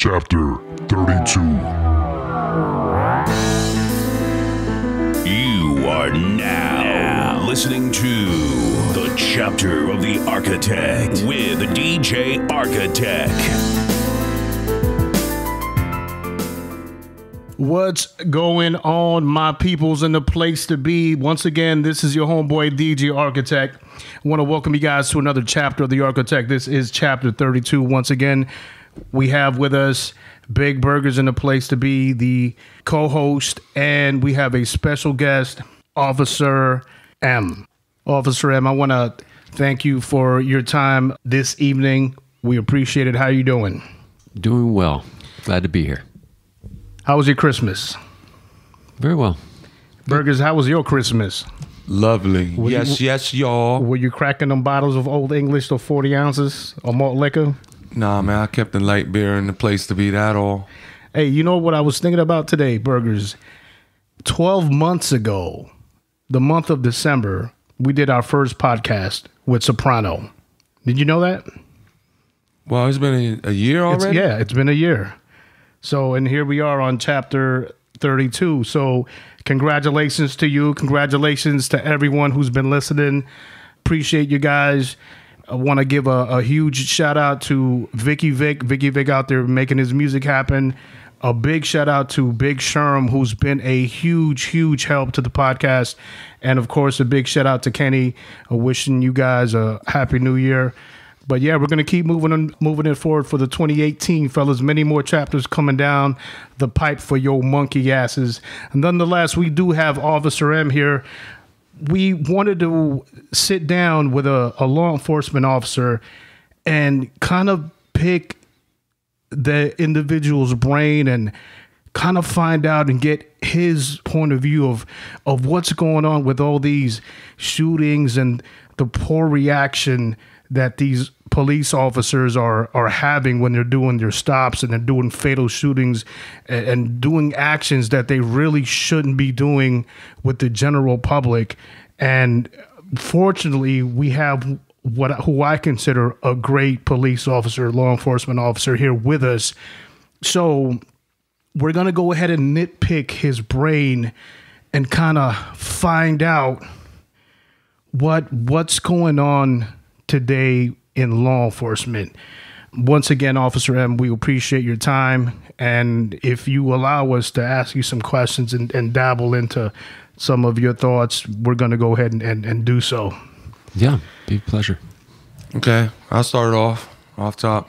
Chapter 32. You are now listening to the Chapter of the Architect with DJ Architect. What's going on, my peoples, in the place to be? Once again, this is your homeboy DJ Architect. I want to welcome you guys to another chapter of the Architect. This is chapter 32. Once again, we have with us Big Burgers in the place to be, the co-host, and we have a special guest, Officer M. Officer M, I want to thank you for your time this evening. We appreciate it. How are you doing? Doing well. Glad to be here. How was your Christmas? Very well. Burgers, how was your Christmas? Lovely. Yes, y'all. Were you cracking them bottles of Old English to 40 ounces of malt liquor? Nah, man, I kept the light beer in the place to be that all. Hey, you know what I was thinking about today, Burgers? 12 months ago, the month of December, we did our first podcast with Soprano. Did you know that? Well, it's been a year already? It's been a year. So, and here we are on chapter 32. So, congratulations to you. Congratulations to everyone who's been listening. Appreciate you guys. I want to give a huge shout out to Vicky Vic out there making his music happen. A big shout out to Big Sherm, who's been a huge help to the podcast. And of course, a big shout out to Kenny, wishing you guys a happy new year. But yeah, we're going to keep moving it forward for the 2018, fellas. Many more chapters coming down the pipe for your monkey asses. And nonetheless, we do have Officer M here. We wanted to sit down with a law enforcement officer and kind of pick the individual's brain and kind of find out and get his point of view of what's going on with all these shootings and the poor reaction that these police officers are having when they're doing their stops and they're doing fatal shootings and doing actions that they really shouldn't be doing with the general public. And fortunately, we have who I consider a great police officer, law enforcement officer here with us. So we're going to go ahead and nitpick his brain and kind of find out what's going on today in law enforcement. Once again, Officer M, we appreciate your time. And if you allow us to ask you some questions and dabble into some of your thoughts, we're going to go ahead and do so. Yeah, be a pleasure. Okay, I'll start it off top.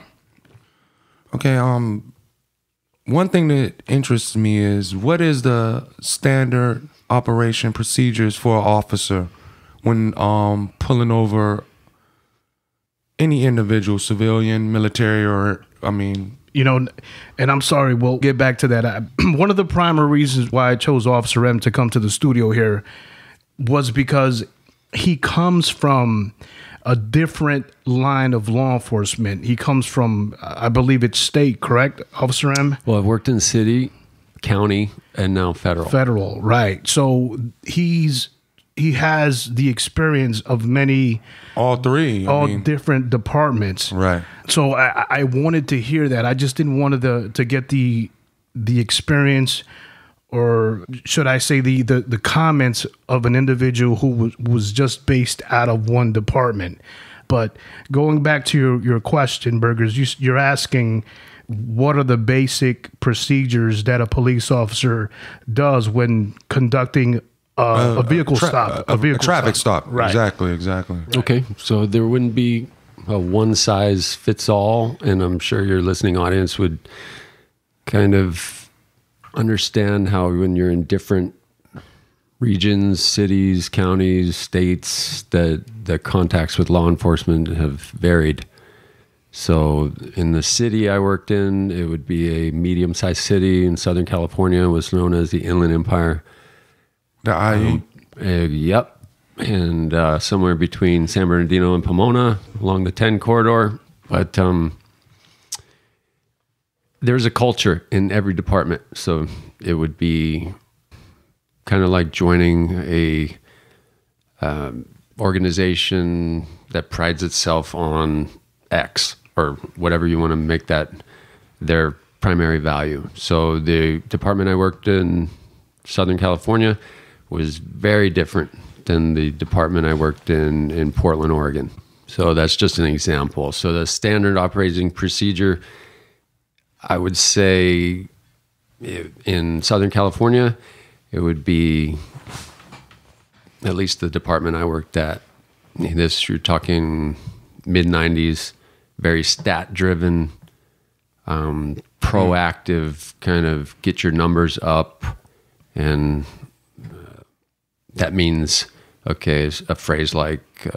Okay, one thing that interests me is what is the standard operation procedures for an officer when pulling over any individual, civilian, military, or, You know, and I'm sorry, we'll get back to that. One of the primary reasons why I chose Officer M to come to the studio here was because he comes from a different line of law enforcement. He comes from, I believe it's state, correct, Officer M? Well, I've worked in city, county, and now federal. Federal, right. So he has the experience of all different departments. Right. So I wanted to hear that. I just didn't want to get the experience, or should I say the comments of an individual who was just based out of one department. But going back to your question, Burgers, you're asking what are the basic procedures that a police officer does when conducting a vehicle stop, a traffic stop. Right. Exactly. Okay, so there wouldn't be a one size fits all, and I'm sure your listening audience would kind of understand how when you're in different regions, cities, counties, states, that the contacts with law enforcement have varied. So in the city I worked in, it would be a medium-sized city in Southern California. It was known as the Inland Empire. The IE? Yep. And somewhere between San Bernardino and Pomona along the 10 corridor. But there's a culture in every department. So it would be kind of like joining a organization that prides itself on X or whatever you want to make that their primary value. So the department I worked in, Southern California, was very different than the department I worked in Portland, Oregon. So that's just an example. So the standard operating procedure, I would say in Southern California, it would be, at least the department I worked at, this, you're talking mid-90s, very stat-driven, proactive, kind of get your numbers up. And that means, okay, a phrase like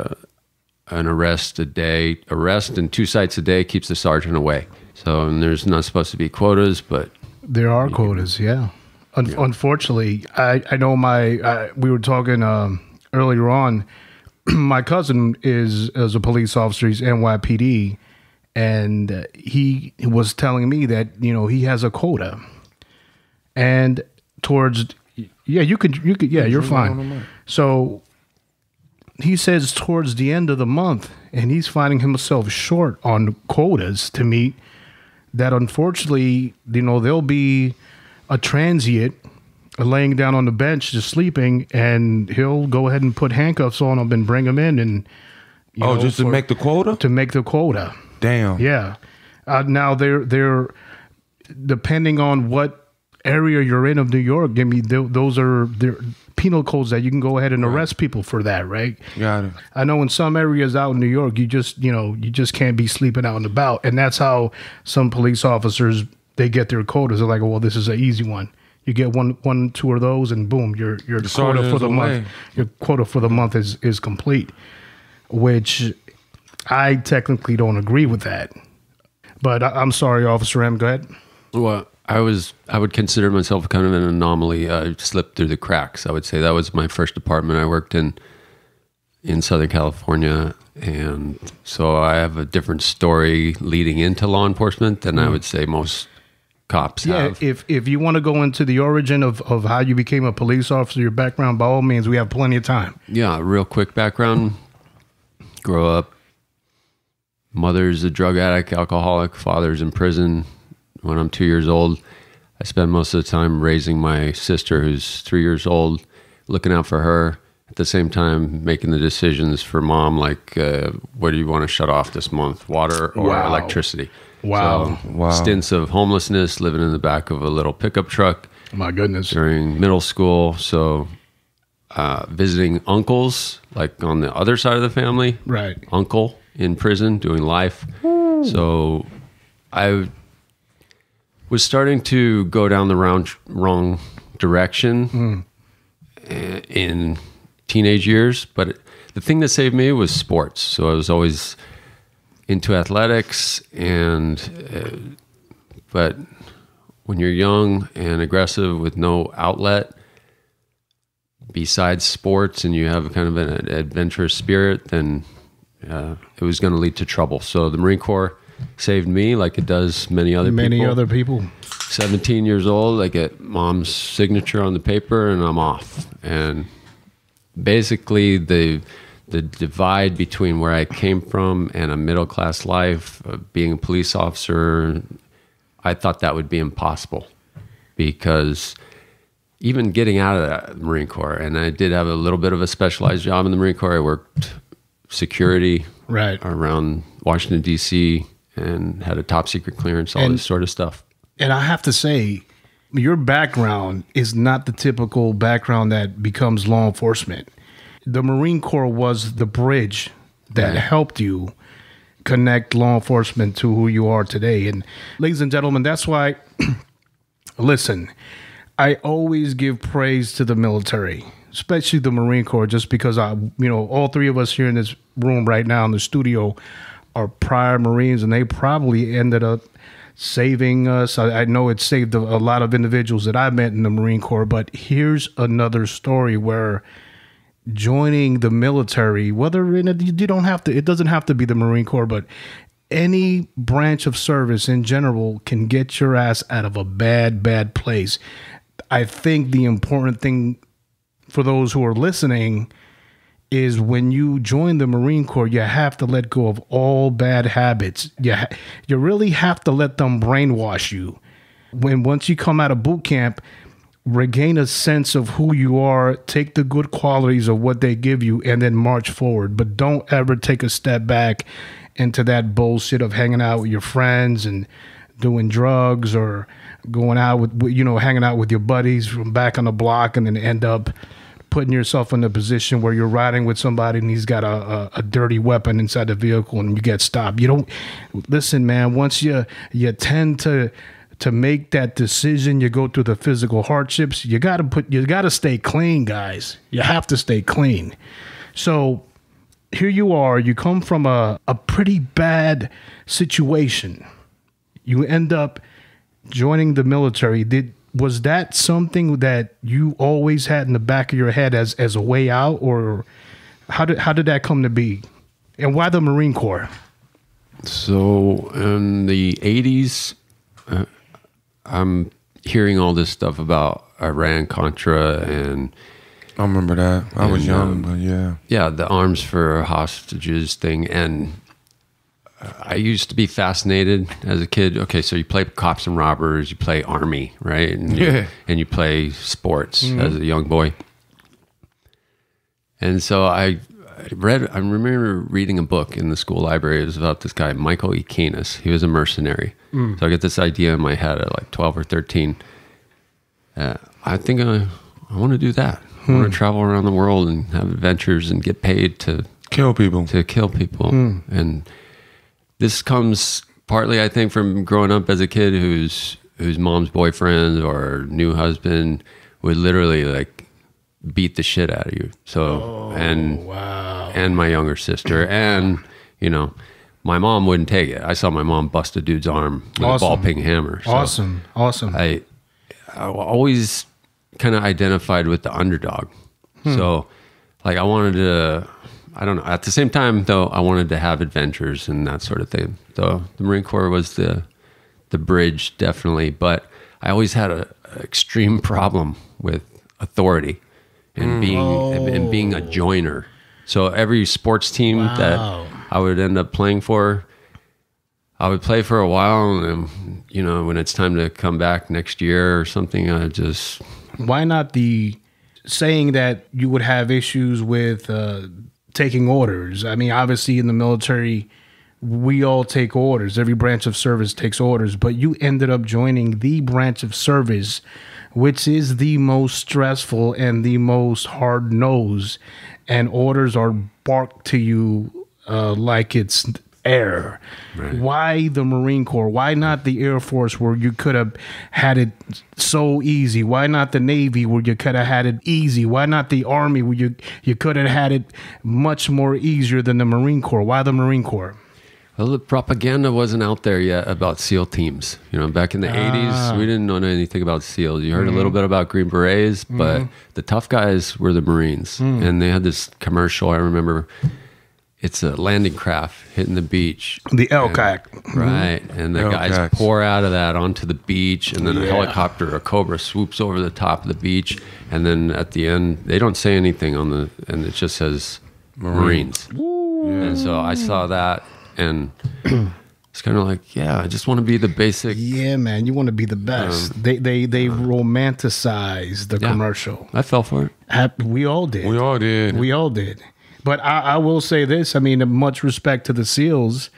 an arrest and 2 sites a day keeps the sergeant away. So and there's not supposed to be quotas, but there are quotas, yeah. Unfortunately, I know we were talking earlier on, my cousin is a police officer, he's NYPD, and he was telling me that, he has a quota. And you're fine. So he says towards the end of the month, and he's finding himself short on quotas to meet, that unfortunately, there'll be a transient laying down on the bench just sleeping, and he'll go ahead and put handcuffs on him and bring him in, and to make the quota? To make the quota. Damn. Yeah. Now they're depending on what area you're in of New York. I mean, those are penal codes that you can go ahead and arrest people for that, right? Got it. I know in some areas out in New York, you just can't be sleeping out and about, and that's how some police officers, they get their quotas. They're like, well, this is an easy one. You get one, 2 of those, and boom, your quota for the month. Your quota for the month is complete. Which I technically don't agree with that. But I'm sorry, Officer M. Go ahead. Well, I would consider myself kind of an anomaly. I slipped through the cracks. I would say that was my first department I worked in Southern California, and so I have a different story leading into law enforcement than I would say most cops have. If you want to go into the origin of how you became a police officer, your background, by all means, we have plenty of time. Yeah, real quick background. Grow up. Mother's a drug addict, alcoholic. Father's in prison. When I'm 2 years old, I spend most of the time raising my sister, who's 3 years old, looking out for her. At the same time, making the decisions for mom, like, what do you want to shut off this month, water or electricity? Wow. So, stints of homelessness, living in the back of a little pickup truck. My goodness. During middle school. So visiting uncles, like on the other side of the family. Right. Uncle in prison doing life. Woo. So I was starting to go down the wrong direction in teenage years. But the thing that saved me was sports. So I was always into athletics, but when you're young and aggressive with no outlet besides sports, and you have kind of an adventurous spirit, then it was going to lead to trouble. So the Marine Corps saved me, like it does many other people. 17 years old, I get mom's signature on the paper, and I'm off. And basically the divide between where I came from and a middle-class life, being a police officer, I thought that would be impossible, because even getting out of the Marine Corps, and I did have a little bit of a specialized job in the Marine Corps. I worked security around Washington, D.C., and had a top secret clearance, all this sort of stuff. And I have to say, your background is not the typical background that becomes law enforcement. The Marine Corps was the bridge that helped you connect law enforcement to who you are today. And ladies and gentlemen, that's why, listen, I always give praise to the military, especially the Marine Corps, just because all three of us here in this room right now in the studio are prior Marines, and they probably ended up saving us. I know it saved a lot of individuals that I met in the Marine Corps, but here's another story where joining the military, whether in it doesn't have to be the Marine Corps, but any branch of service in general can get your ass out of a bad place. I think the important thing for those who are listening is when you join the Marine Corps, you have to let go of all bad habits. You really have to let them brainwash you. once you come out of boot camp, regain a sense of who you are, take the good qualities of what they give you, and then march forward. But don't ever take a step back into that bullshit of hanging out with your friends and doing drugs, or going out with, hanging out with your buddies from back on the block, and then end up putting yourself in a position where you're riding with somebody and he's got a dirty weapon inside the vehicle and you get stopped. You don't listen, man. Once you tend to make that decision, you go through the physical hardships. You gotta stay clean, guys. You have to stay clean. So here you are. You come from a pretty bad situation. You end up joining the military. Was that something that you always had in the back of your head as a way out, or how did that come to be? And why the Marine Corps? So in the 80s, I'm hearing all this stuff about Iran-Contra, and I remember that. I was young, but yeah. Yeah, the arms for hostages thing. And I used to be fascinated as a kid. Okay, so you play cops and robbers, you play army, right? And you play sports as a young boy. And so I remember reading a book in the school library. It was about this guy, Michael E. Keynes. He was a mercenary. So I get this idea in my head at like 12 or 13. I think I want to do that. I want to travel around the world and have adventures and get paid to kill people. And this comes partly, I think, from growing up as a kid whose mom's boyfriend or new husband would literally like beat the shit out of you. So and my younger sister, and my mom wouldn't take it. I saw my mom bust a dude's arm with a ball peen hammer. So Awesome. I always kind of identified with the underdog. So like I wanted to, I don't know. At the same time, though, I wanted to have adventures and that sort of thing. So the Marine Corps was the bridge, definitely. But I always had an extreme problem with authority and being a joiner. So every sports team that I would end up playing for, I would play for a while, and then, when it's time to come back next year or something, I just... Why not the saying that you would have issues with taking orders? I mean, obviously in the military, we all take orders. Every branch of service takes orders, but you ended up joining the branch of service, which is the most stressful and the most hard-nosed, and orders are barked to you like it's air. Right. Why the Marine Corps? Why not the Air Force, where you could have had it so easy? Why not the Navy, where you could have had it easy? Why not the Army, where you could have had it much more easier than the Marine Corps? Why the Marine Corps? Well, the propaganda wasn't out there yet about SEAL teams. Back in the 80s, we didn't know anything about SEALs. You heard a little bit about Green Berets, but the tough guys were the Marines. And they had this commercial, I remember. It's a landing craft hitting the beach. The LCAC. Right. And the guys pour out of that onto the beach, and then a helicopter, a Cobra, swoops over the top of the beach. And then at the end, they don't say anything and it just says Marines. And so I saw that, and it's kind of like, I just want to be the basic. Yeah, man, you want to be the best. They romanticize the commercial. I fell for it. We all did. We all did. But I will say this. I mean, much respect to the SEALs,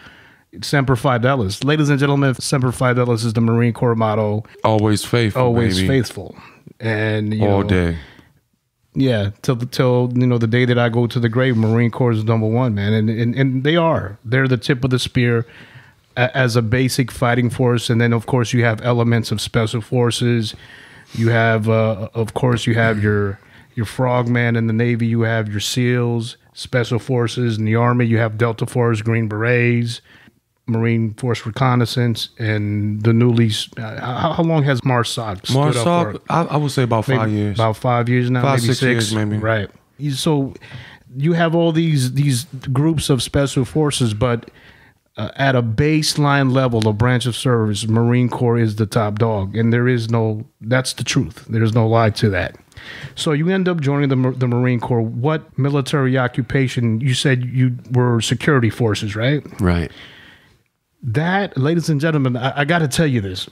Semper Fidelis. Ladies and gentlemen, Semper Fidelis is the Marine Corps motto. Always faithful, Always baby. faithful. And all day. Yeah, till the day that I go to the grave, Marine Corps is number one, man. And they are. They're the tip of the spear as a basic fighting force. And then, of course, you have elements of special forces. You have, of course, you have your frogman. In the Navy, you have your SEALs, Special Forces. In the Army, you have Delta Force, Green Berets, Marine Force Reconnaissance, and the newly... how long has MARSOC stood up for? I would say about 5 years. About 5 years now, 5, maybe 6 years, maybe. Right. So you have all these groups of Special Forces, but at a baseline level, a branch of service, Marine Corps is the top dog. And that's the truth. There's no lie to that. So you end up joining the Marine Corps. What military occupation? You said you were security forces, right? Right. That, ladies and gentlemen, I got to tell you this.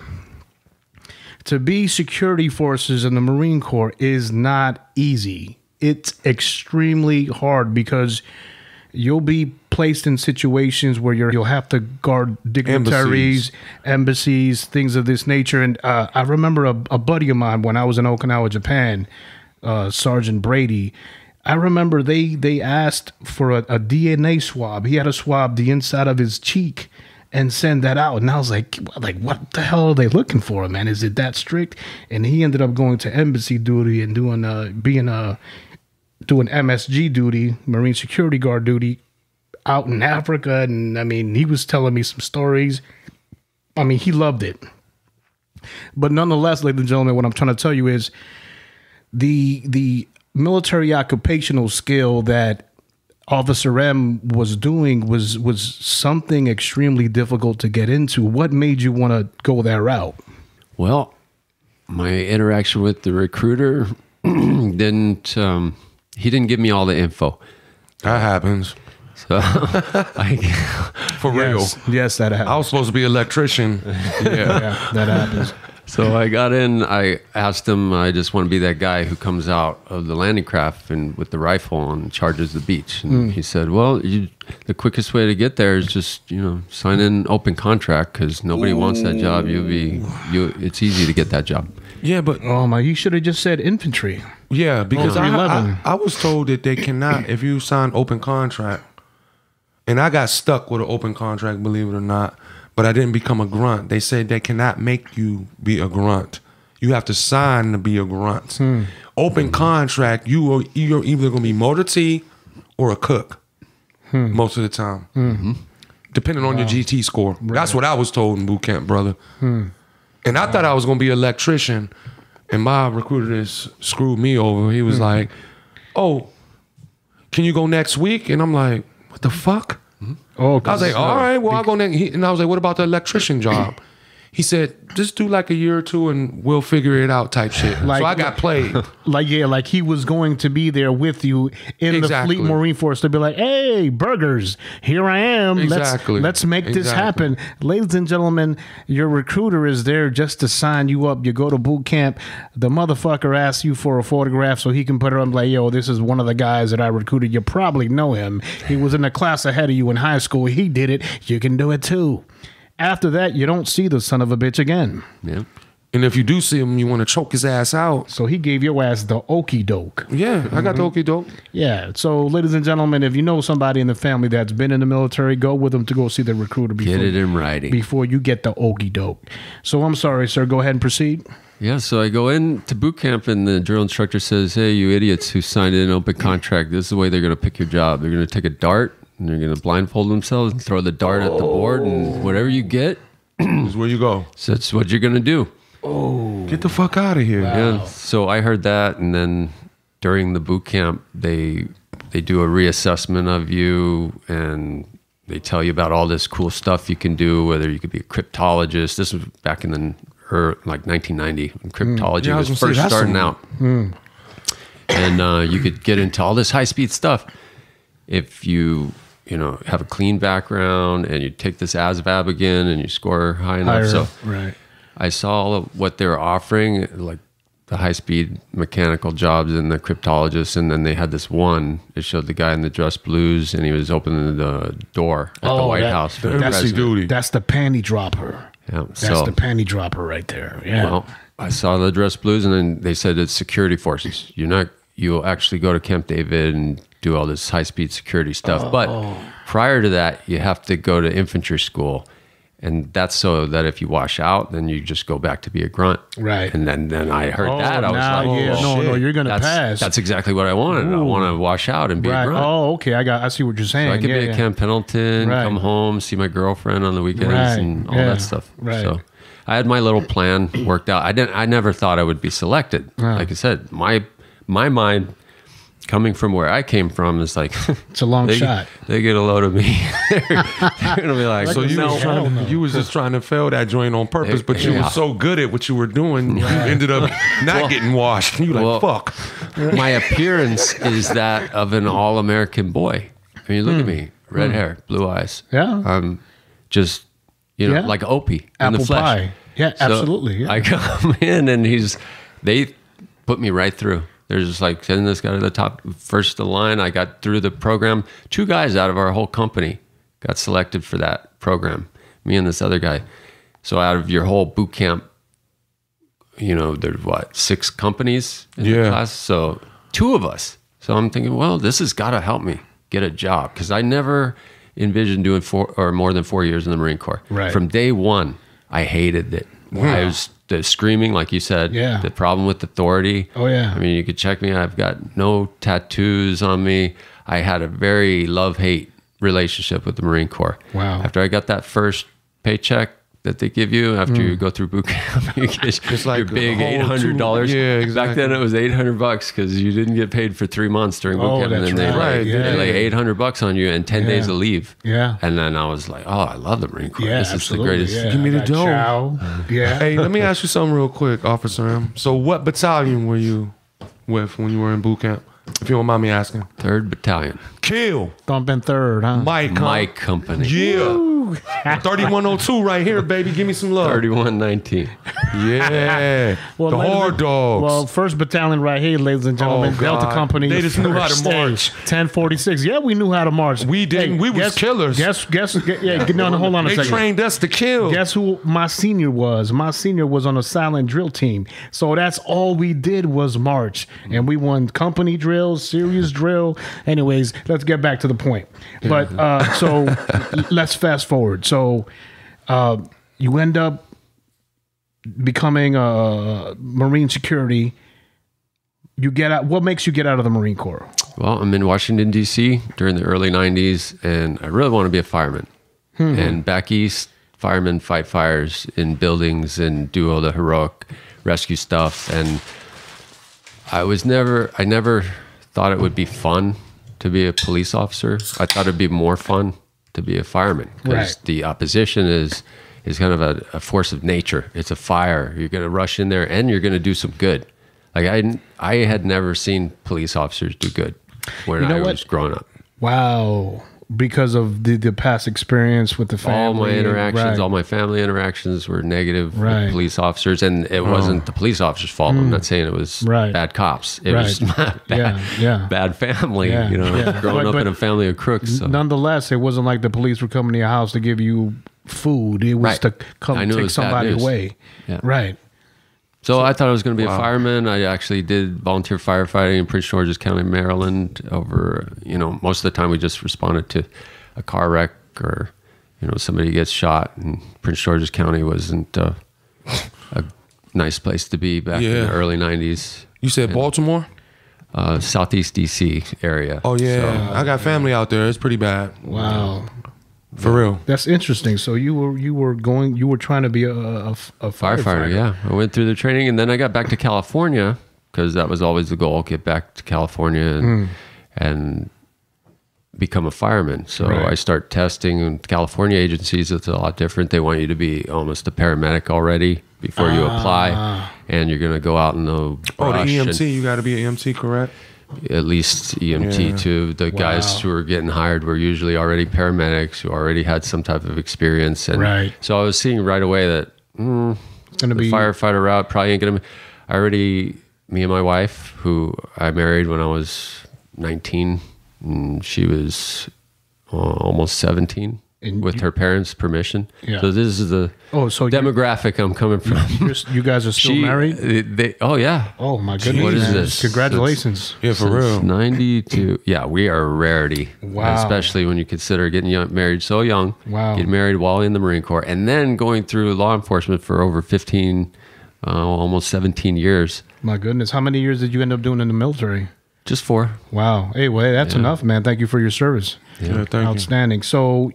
to be security forces in the Marine Corps is not easy. It's extremely hard because you'll be placed in situations where you'll have to guard dignitaries, embassies, things of this nature. And I remember a buddy of mine when I was in Okinawa, Japan, Sergeant Brady. I remember they asked for a DNA swab. He had to swab the inside of his cheek and send that out. And I was like, what the hell are they looking for, man? Is it that strict? And he ended up going to embassy duty and doing MSG duty, Marine Security Guard duty, out in Africa. And I mean, he was telling me some stories. I mean, he loved it. But nonetheless, ladies and gentlemen, what I'm trying to tell you is the military occupational skill that Officer M was doing was something extremely difficult to get into. What made you want to go that route? Well, my interaction with the recruiter didn't give me all the info. That happens. So For real. Yes, that happens. I was supposed to be an electrician. Yeah, that happens. So I got in, I asked him, I just want to be that guy who comes out of the landing craft and with the rifle and charges the beach. And he said, well, the quickest way to get there is just, sign in open contract because nobody wants that job. It's easy to get that job. Yeah, but Oh my, you should have just said infantry. yeah, because Oh, 11. I was told that they cannot, if you sign open contract, and I got stuck with an open contract, believe it or not, but I didn't become a grunt. They said they cannot make you be a grunt. You have to sign to be a grunt. Open contract, you're either going to be motor T or a cook most of the time, depending on your GT score. That's what I was told in boot camp, brother. And I thought I was going to be an electrician, and my recruiter just screwed me over. He was like, oh, can you go next week? And I'm like, what the fuck? Oh, I was like, all right, well, I'll go next. And I was like, what about the electrician job? He said, just do like a year or two and we'll figure it out type shit. So I got played. Like he was going to be there with you in the Fleet Marine Force to be like, hey, burgers, here I am. Exactly. Let's make this happen. Ladies and gentlemen, your recruiter is there just to sign you up. You go to boot camp. The motherfucker asks you for a photograph so he can put it on like, yo, this is one of the guys that I recruited. You probably know him. He was in the class ahead of you in high school. He did it. You can do it too. After that, you don't see the son of a bitch again. Yeah. And if you do see him, you want to choke his ass out. So he gave your ass the okey doke. Yeah, I got the okey doke. Yeah. So, ladies and gentlemen, if you know somebody in the family that's been in the military, go with them to go see the recruiter Get it in writing. before you get the okey doke. So I'm sorry, sir. Go ahead and proceed. Yeah, so I go into boot camp and the drill instructor says, hey, you idiots who signed an open contract, this is the way they're going to pick your job. They're going to take a dart and they're going to blindfold themselves and throw the dart at the board, and whatever you get is where you go. So that's what you're going to do. Oh, get the fuck out of here. Wow. Yeah, so I heard that, and then during the boot camp, they do a reassessment of you, and they tell you about all this cool stuff you can do, whether you could be a cryptologist. This was back in the like 1990 when cryptology was first starting out. And you could get into all this high-speed stuff if you have a clean background and you take this ASVAB again and you score high enough. So right. I saw what they were offering, like the high-speed mechanical jobs and the cryptologists, and then they had this one. It showed the guy in the dress blues, and he was opening the door at the White House for the president. Duty. That's the panty dropper. Yeah, That's the panty dropper right there. Yeah. Well, I saw the dress blues, and then they said it's security forces. You'll actually go to Camp David and do all this high-speed security stuff. But prior to that, you have to go to infantry school. And that's so that if you wash out, then you just go back to be a grunt. Right. And then I heard that. I was like, no, you're going to pass. That's exactly what I wanted. I want to wash out and be a grunt. Oh, okay. I see what you're saying. So I could be at Camp Pendleton, come home, see my girlfriend on the weekends and all that stuff. Right. So I had my little plan worked out. I never thought I would be selected. Like I said, my mind coming from where I came from is like it's a long shot. They get a load of me. they're gonna be like, so you was just trying to fail that joint on purpose, but you were so good at what you were doing, you ended up not getting washed. You were like, fuck. My appearance is that of an all-American boy. I mean, look at me, red hair, blue eyes. Yeah. Just like Opie in the flesh. Pie. Yeah, absolutely. Yeah. I come in and they put me right through. They're just like sending this guy to the top, first of the line. I got through the program. 2 guys out of our whole company got selected for that program. Me and this other guy. So out of your whole boot camp, there's 6 companies in the class. So 2 of us. So I'm thinking, well, this has got to help me get a job, because I never envisioned doing 4 or more than 4 years in the Marine Corps. Right. From day one, I hated it. Wow. I was the screaming, like you said. Yeah. The problem with authority. Oh, yeah. I mean, you could check me. I've got no tattoos on me. I had a very love-hate relationship with the Marine Corps. Wow. After I got that first paycheck that they give you after you go through boot camp, you get It's like your big a whole $800. Yeah, exactly. Back then it was $800 because you didn't get paid for 3 months during boot camp, and then they right. they lay $800 on you and 10 days of leave. Yeah. And then I was like, oh, I love the Marine Corps. Yeah, This is absolutely. the greatest. Yeah. Give me the That dough. chow. Yeah. Hey, let me ask you something real quick, Officer M. So what battalion were you with when you were in boot camp? If you don't mind me asking. 3rd Battalion. Kill. Thumping 3rd, huh? Mike. Huh? My company. Yeah. 3102 right here, baby. Give me some love. 3119. Yeah. the ladies hard and- dogs. Well, 1st Battalion right here, ladies and gentlemen. Oh, Delta God. Company. They just knew how to 1st march. stage, 1046. Yeah, we knew how to march. We didn't. We was killers. Guess. Yeah, no, hold on a they second. trained us to kill. Guess who my senior was? My senior was on a silent drill team. So that's all we did was march. And we won company drill, serious drill. Anyways, let's get back to the point. But so let's fast forward. So you end up becoming a Marine security. You get out. What makes you get out of the Marine Corps? Well, I'm in Washington, D.C. during the early 90s, and I really want to be a fireman. And back east, firemen fight fires in buildings and do all the heroic rescue stuff. And I never thought it would be fun to be a police officer. I thought it'd be more fun to be a fireman, because the opposition is kind of a force of nature. It's a fire. You're going to rush in there and you're going to do some good. Like I had never seen police officers do good when I was growing up. Wow. Because of the past experience with the family. All my interactions, Right. all my family interactions were negative Right. with police officers, and it wasn't the police officers' fault. I'm not saying it was Right. bad cops. It Right. was bad, Yeah. bad family. Yeah. Growing up But in a family of crooks. So. Nonetheless, it wasn't like the police were coming to your house to give you food. It was Right. to come I knew it take was bad somebody news. away. Yeah. Right. So I thought I was going to be a fireman. I actually did volunteer firefighting in Prince George's County, Maryland. Most of the time we just responded to a car wreck or, somebody gets shot. And Prince George's County wasn't a nice place to be back in the early 90s. You said Baltimore? Southeast DC area. Oh, yeah. I got family out there. It's pretty bad. Wow. For real. That's interesting. So you were trying to be a Firefighter, yeah. I went through the training, and then I got back to California because that was always the goal, get back to California and become a fireman. So I start testing, and California agencies, it's a lot different. They want you to be almost a paramedic already before you apply, and you're going to go out in the brush. The EMT, you got to be an EMT, correct? At least EMT too. The guys who were getting hired were usually already paramedics who already had some type of experience. And so I was seeing right away that it's going to be firefighter route probably ain't going to be. Me and my wife, who I married when I was 19, and she was almost 17 with her parents' permission. Yeah. So this is the demographic I'm coming from. You guys are still married? Oh, yeah. Oh, my goodness. What is man. this? Congratulations. Yeah, for real. 92. Yeah, we are a rarity. Wow. Especially when you consider getting married so young. Wow. Get married while in the Marine Corps. And then going through law enforcement for over 15, almost 17 years. My goodness. How many years did you end up doing in the military? Just 4. Wow. Hey, well, that's enough, man. Thank you for your service. Yeah, thank you. Outstanding. So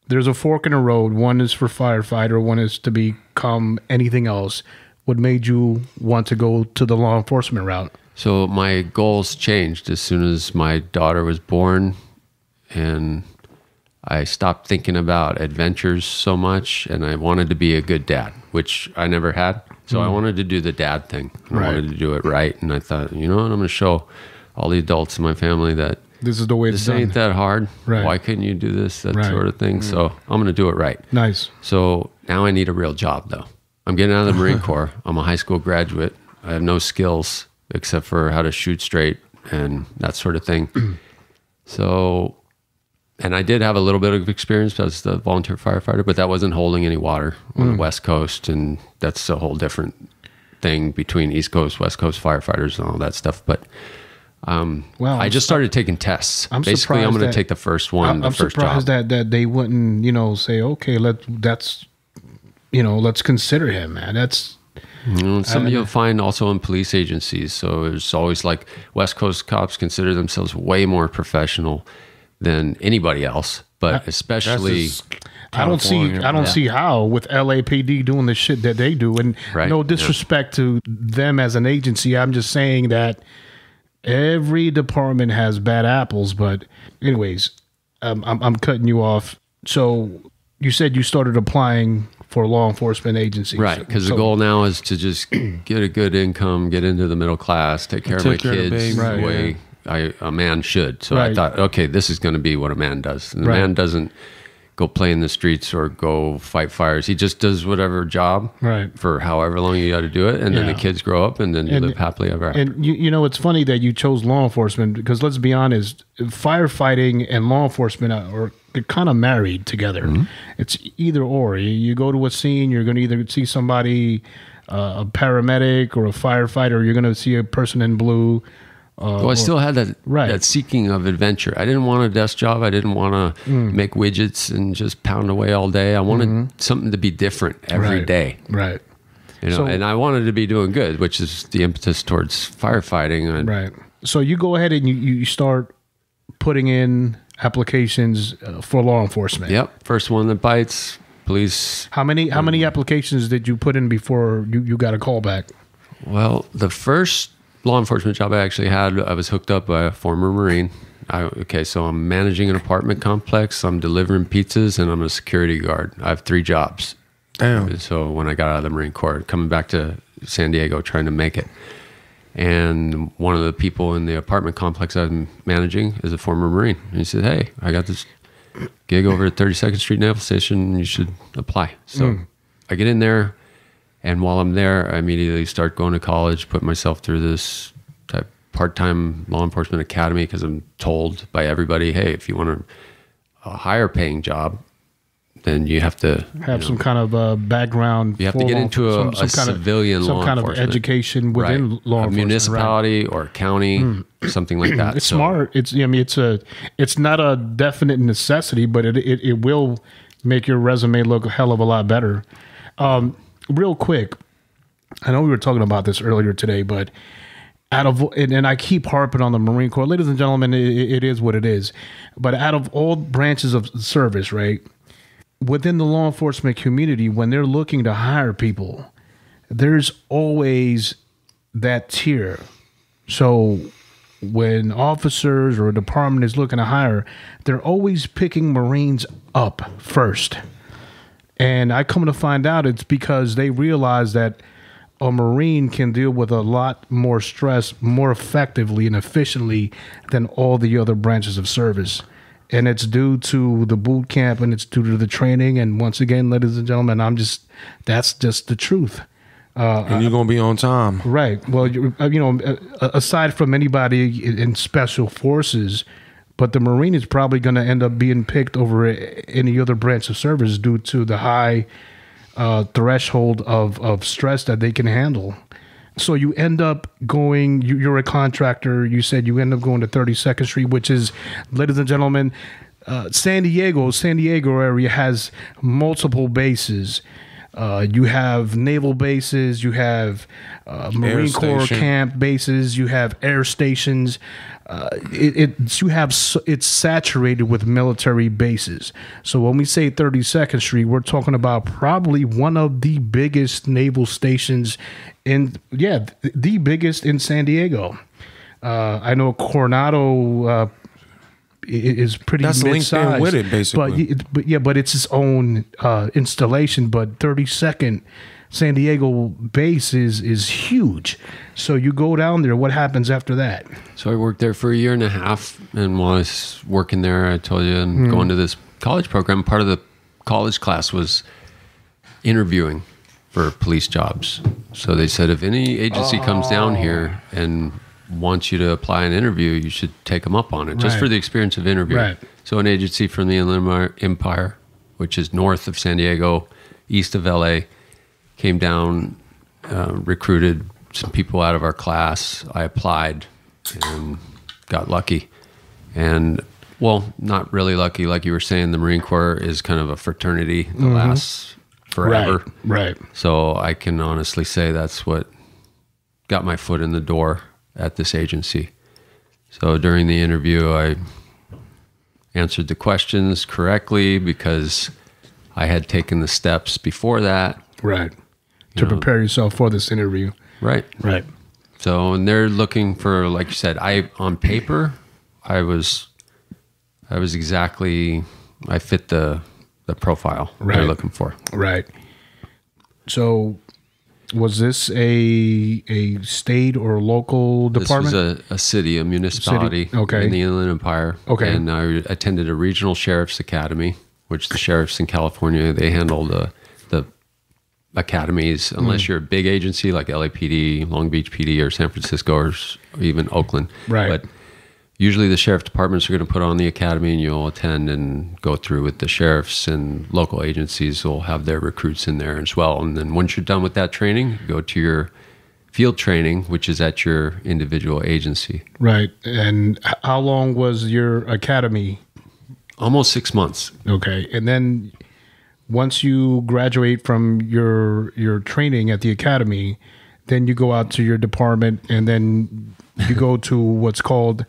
there's a fork in the road. One is for firefighter. One is to become anything else. What made you want to go to the law enforcement route? So my goals changed as soon as my daughter was born, and I stopped thinking about adventures so much, and I wanted to be a good dad, which I never had. So I wanted to do the dad thing. I wanted to do it right. And I thought, you know what? I'm going to show all the adults in my family that this is the way it's this ain't done. that hard. Right. Why couldn't you do this? That sort of thing. So I'm going to do it right. Nice. So now I need a real job though. I'm getting out of the Marine Corps. I'm a high school graduate. I have no skills except for how to shoot straight and that sort of thing. So, and I did have a little bit of experience as the volunteer firefighter, but that wasn't holding any water on the West Coast. And that's a whole different thing between East Coast, West Coast firefighters and all that stuff. But I just started taking tests. Basically, I'm going to take the first one, the first job. I'm surprised that they wouldn't, say, okay, let's consider him, man. That's you'll find also in police agencies. So there's always like West Coast cops consider themselves way more professional than anybody else, but especially I don't see how with LAPD doing the shit that they do. And no disrespect to them as an agency. I'm just saying that every department has bad apples. But anyways, I'm cutting you off. So you said you started applying for law enforcement agencies. Right, because the goal now is to just get a good income, get into the middle class, take care of my kids the way a man should. So I thought, okay, this is going to be what a man does. And the man doesn't go play in the streets or go fight fires. He just does whatever job for however long you got to do it. And then the kids grow up and then you live happily ever after. And it's funny that you chose law enforcement because let's be honest, firefighting and law enforcement are kind of married together. Mm-hmm. It's either or. You go to a scene, you're going to either see somebody, a paramedic or a firefighter, or you're going to see a person in blue. I still had that seeking of adventure. I didn't want a desk job. I didn't want to make widgets and just pound away all day. I wanted something to be different every day. Right. And I wanted to be doing good, which is the impetus towards firefighting. Right. So you go ahead and you start putting in applications for law enforcement. Yep. First one that bites, police. How many applications did you put in before you got a call back? Well, the first law enforcement job I actually had, I was hooked up by a former Marine. So I'm managing an apartment complex, I'm delivering pizzas, and I'm a security guard. I have 3 jobs. Damn. So when I got out of the Marine Corps, coming back to San Diego, trying to make it. And one of the people in the apartment complex I'm managing is a former Marine. And he said, hey, I got this gig over at 32nd Street Naval Station. You should apply. So I get in there. And while I'm there, I immediately start going to college, put myself through this type part-time law enforcement academy because I'm told by everybody, hey, if you want a higher paying job, then you have to have some kind of background. You have to get into a civilian law enforcement. Some kind of education within law enforcement. A municipality or a county, something like that. It's smart. It's not a definite necessity, but it will make your resume look a hell of a lot better. Real quick, I know we were talking about this earlier today, but and I keep harping on the Marine Corps. Ladies and gentlemen, it is what it is. But out of all branches of service, right, within the law enforcement community, when they're looking to hire people, there's always that tier. So when officers or a department is looking to hire, they're always picking Marines up first. And I come to find out it's because they realize that a Marine can deal with a lot more stress more effectively and efficiently than all the other branches of service. And it's due to the boot camp and it's due to the training. And once again, ladies and gentlemen, that's just the truth. And you're going to be on time. Right. Well, aside from anybody in special forces, but the Marine is probably going to end up being picked over any other branch of service due to the high threshold of stress that they can handle. So you end up going, you're a contractor, you said you end up going to 32nd Street, which is, ladies and gentlemen, San Diego area has multiple bases. You have naval bases, you have Marine Corps camp bases, you have air stations. It's saturated with military bases. So when we say 32nd Street, we're talking about probably one of the biggest naval stations the biggest in San Diego. I know Coronado is pretty that's mid-sized, linked in with it, basically. But it's its own installation. But 32nd San Diego base is huge. So you go down there. What happens after that? So I worked there for 1.5 years, and while I was working there, I told you, and going to this college program, part of the college class was interviewing for police jobs. So they said, if any agency comes down here and wants you to apply an interview, you should take them up on it, just for the experience of interviewing. Right. So an agency from the Inland Empire, which is north of San Diego, east of LA, came down, recruited some people out of our class. I applied and got lucky. And, well, not really lucky. Like you were saying, the Marine Corps is kind of a fraternity that lasts forever. Right. So I can honestly say that's what got my foot in the door at this agency. So during the interview, I answered the questions correctly because I had taken the steps before that. Right. To prepare yourself for this interview. Right. Right. So, and they're looking for, like you said, on paper, I fit the profile they're looking for. Right. So, was this a state or local department? This was a city, a municipality in the Inland Empire. Okay. And I attended a regional sheriff's academy, which the sheriffs in California, they handle the academies, unless you're a big agency like LAPD, Long Beach PD, or San Francisco, or even Oakland. Right. But usually the sheriff departments are going to put on the academy, and you'll attend and go through with the sheriffs, and local agencies will have their recruits in there as well. And then once you're done with that training, you go to your field training, which is at your individual agency. Right. And how long was your academy? Almost 6 months. Okay. And then once you graduate from your training at the academy, then you go out to your department, and then you go to what's called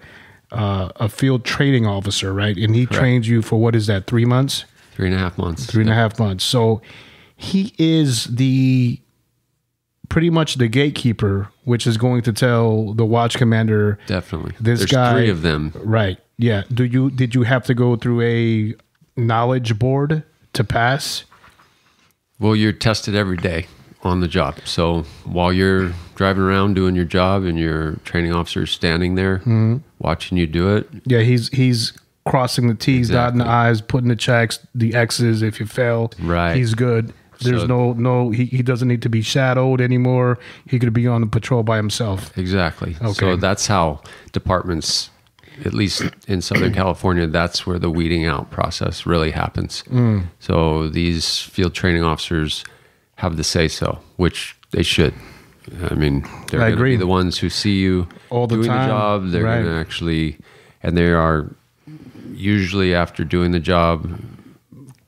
a field training officer, right? And he trains you for, what is that, 3 months? 3.5 months. 3.5 months. So he is pretty much the gatekeeper, which is going to tell the watch commander. Definitely. There's guy, 3 of them. Right. Yeah. Did you have to go through a knowledge board to pass? Well, you're tested every day on the job. So while you're driving around doing your job and your training officer's standing there watching you do it. Yeah, he's crossing the T's, dotting the I's, putting the checks, the X's. If you fail, he's good. There's he doesn't need to be shadowed anymore. He could be on the patrol by himself. Exactly. Okay. So that's how departments, at least in Southern California, that's where the weeding out process really happens. So these field training officers have the say-so, which they should. I mean, they're going to be the ones who see you all the doing time. The job. They're going to actually, and they are usually, after doing the job,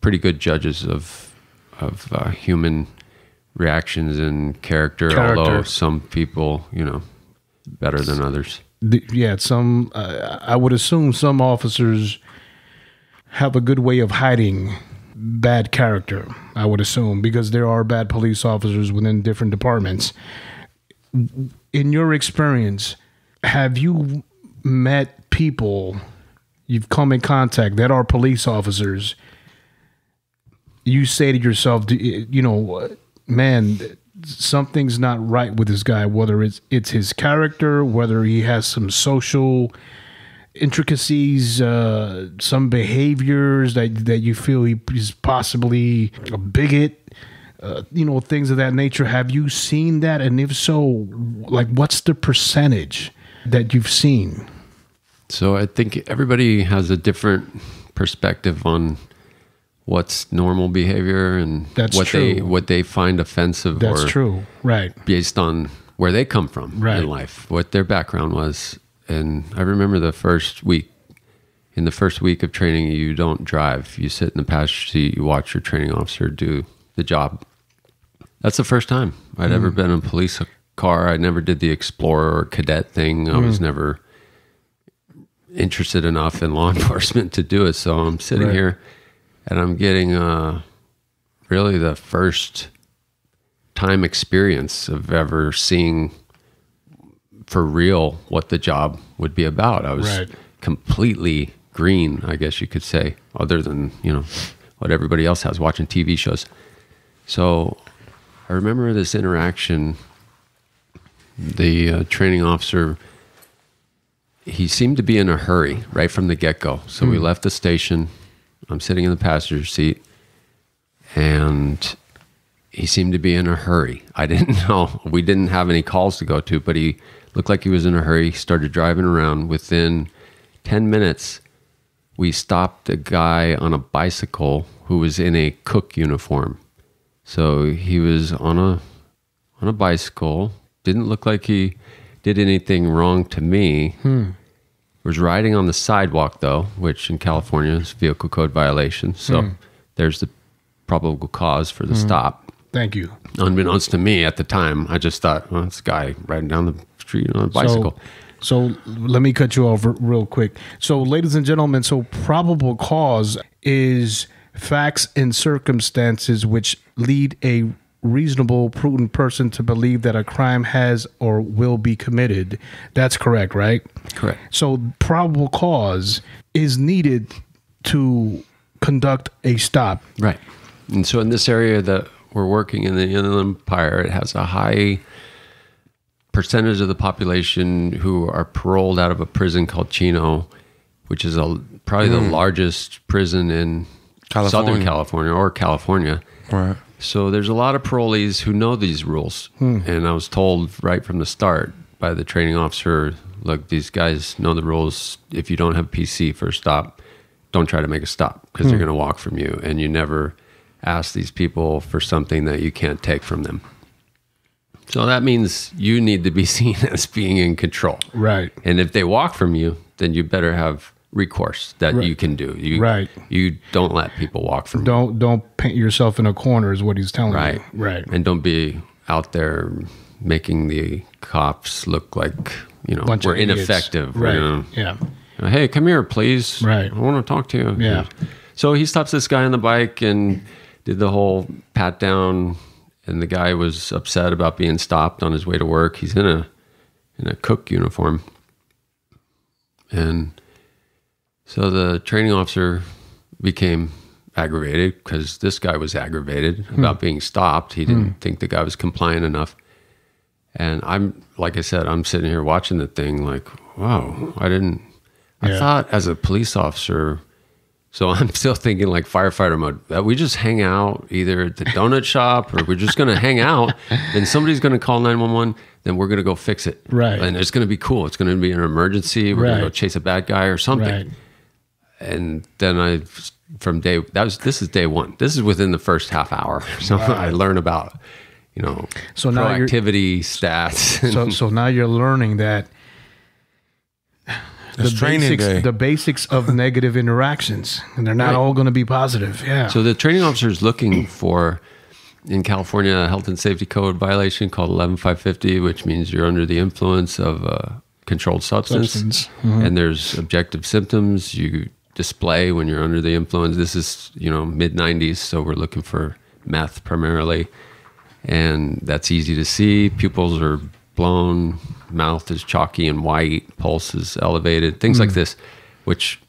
pretty good judges of human reactions and character. Although some people, better than others. Yeah, I would assume some officers have a good way of hiding bad character, I would assume, because there are bad police officers within different departments. In your experience, have you met people you've come in contact that are police officers? You say to yourself, man, something's not right with this guy, whether it's his character, whether he has some social intricacies, some behaviors that you feel he's possibly a bigot, things of that nature. Have you seen that? And if so, like, what's the percentage that you've seen? So I think everybody has a different perspective on what's normal behavior and what they find offensive. That's true, right? Based on where they come from in life, what their background was. And I remember the first week of training, you don't drive. You sit in the passenger seat, you watch your training officer do the job. That's the first time I'd ever been in a police car. I never did the explorer or cadet thing. I was never interested enough in law enforcement to do it. So I'm sitting here and I'm getting really the first time experience of ever seeing for real what the job would be about. I was completely green, I guess you could say, other than, what everybody else has watching TV shows. So I remember this interaction. The training officer, he seemed to be in a hurry right from the get-go. So we left the station. I'm sitting in the passenger seat, and he seemed to be in a hurry. I didn't know. We didn't have any calls to go to, but he looked like he was in a hurry. He started driving around. Within 10 minutes, we stopped a guy on a bicycle who was in a cook uniform. So he was on a bicycle. Didn't look like he did anything wrong to me. Was riding on the sidewalk, though, which in California is vehicle code violation. So there's the probable cause for the stop. Thank you. Unbeknownst to me at the time, I just thought, well, it's a guy riding down the street on a bicycle. So let me cut you off real quick. So, ladies and gentlemen, so probable cause is facts and circumstances which lead a reasonable, prudent person to believe that a crime has or will be committed. That's correct, right? Correct. So probable cause is needed to conduct a stop. Right. And so in this area that we're working in the Inland Empire, it has a high percentage of the population who are paroled out of a prison called Chino, which is probably the largest prison in Southern California or California. Right. So there's a lot of parolees who know these rules. And I was told right from the start by the training officer, look, these guys know the rules. If you don't have PC for a stop, don't try to make a stop because they're going to walk from you. And you never ask these people for something that you can't take from them. So that means you need to be seen as being in control. Right. And if they walk from you, then you better have recourse that you can do. You don't let people walk from you. Don't paint yourself in a corner is what he's telling you. Right. And don't be out there making the cops look like, Bunch we're of idiots. ineffective. Right. Yeah. Hey, come here, please. Right. I want to talk to you. Yeah. So he stops this guy on the bike and did the whole pat down, and the guy was upset about being stopped on his way to work. He's in a cook uniform. And so the training officer became aggravated because this guy was aggravated about being stopped. He didn't think the guy was compliant enough. And like I said, I'm sitting here watching the thing like, wow, I thought as a police officer, so I'm still thinking like firefighter mode, that we just hang out either at the donut shop or we're just going to hang out and somebody's going to call 911, then we're going to go fix it. Right. And it's going to be cool. It's going to be an emergency. We're going to go chase a bad guy or something. Right. And then this is day one. This is within the first half hour. So I learn about, So now proactivity stats. So now you're learning that the basics of negative interactions, and they're not all going to be positive. Yeah. So the training officer is looking for, in California, a health and safety code violation called 11550, which means you're under the influence of a controlled substance. And there's objective symptoms you display when you're under the influence. This is, mid 90s. So we're looking for meth primarily. And that's easy to see. Pupils are blown, mouth is chalky and white, pulse is elevated, things like this, which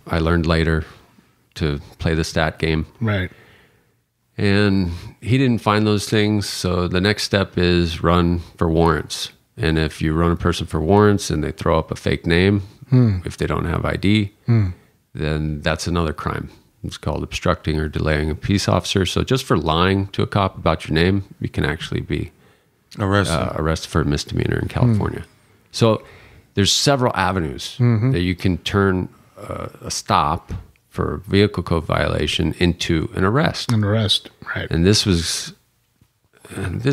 I learned later to play the stat game. Right. And he didn't find those things. So the next step is run for warrants. And if you run a person for warrants and they throw up a fake name, if they don't have ID, then that's another crime. It's called obstructing or delaying a peace officer. So just for lying to a cop about your name, you can actually be arrested for a misdemeanor in California. So there's several avenues that you can turn a stop for a vehicle code violation into an arrest. An arrest, right. And this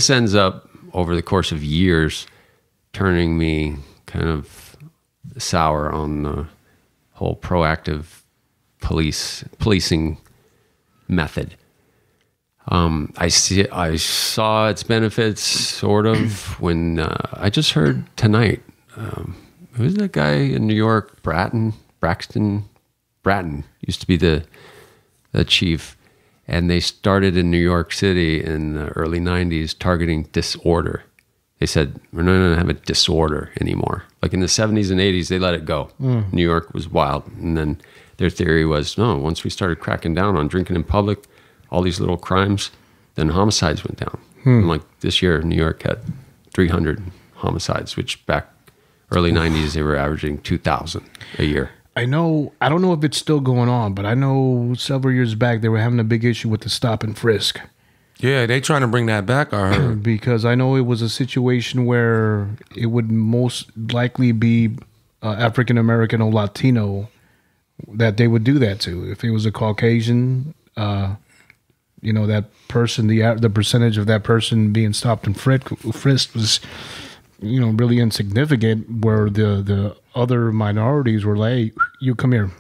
ends up over the course of years turning me kind of sour on the whole proactive policing method. I saw its benefits sort of when I just heard tonight. Who's that guy in New York? Braxton Bratton used to be the chief, and they started in New York City in the early 90s targeting disorder. They said, we're not going to have a disorder anymore. Like in the 70s and 80s, they let it go. New York was wild. And then their theory was, no, once we started cracking down on drinking in public, all these little crimes, then homicides went down. And like this year, New York had 300 homicides, which back early 90s, they were averaging 2,000 a year. I don't know if it's still going on, but I know several years back they were having a big issue with the stop and frisk. Yeah, they trying to bring that back, I heard. Because I know it was a situation where it would most likely be African American or Latino that they would do that to. If it was a Caucasian, that person, the percentage of that person being stopped and frisked was, really insignificant. Where the other minorities were like, hey, you come here.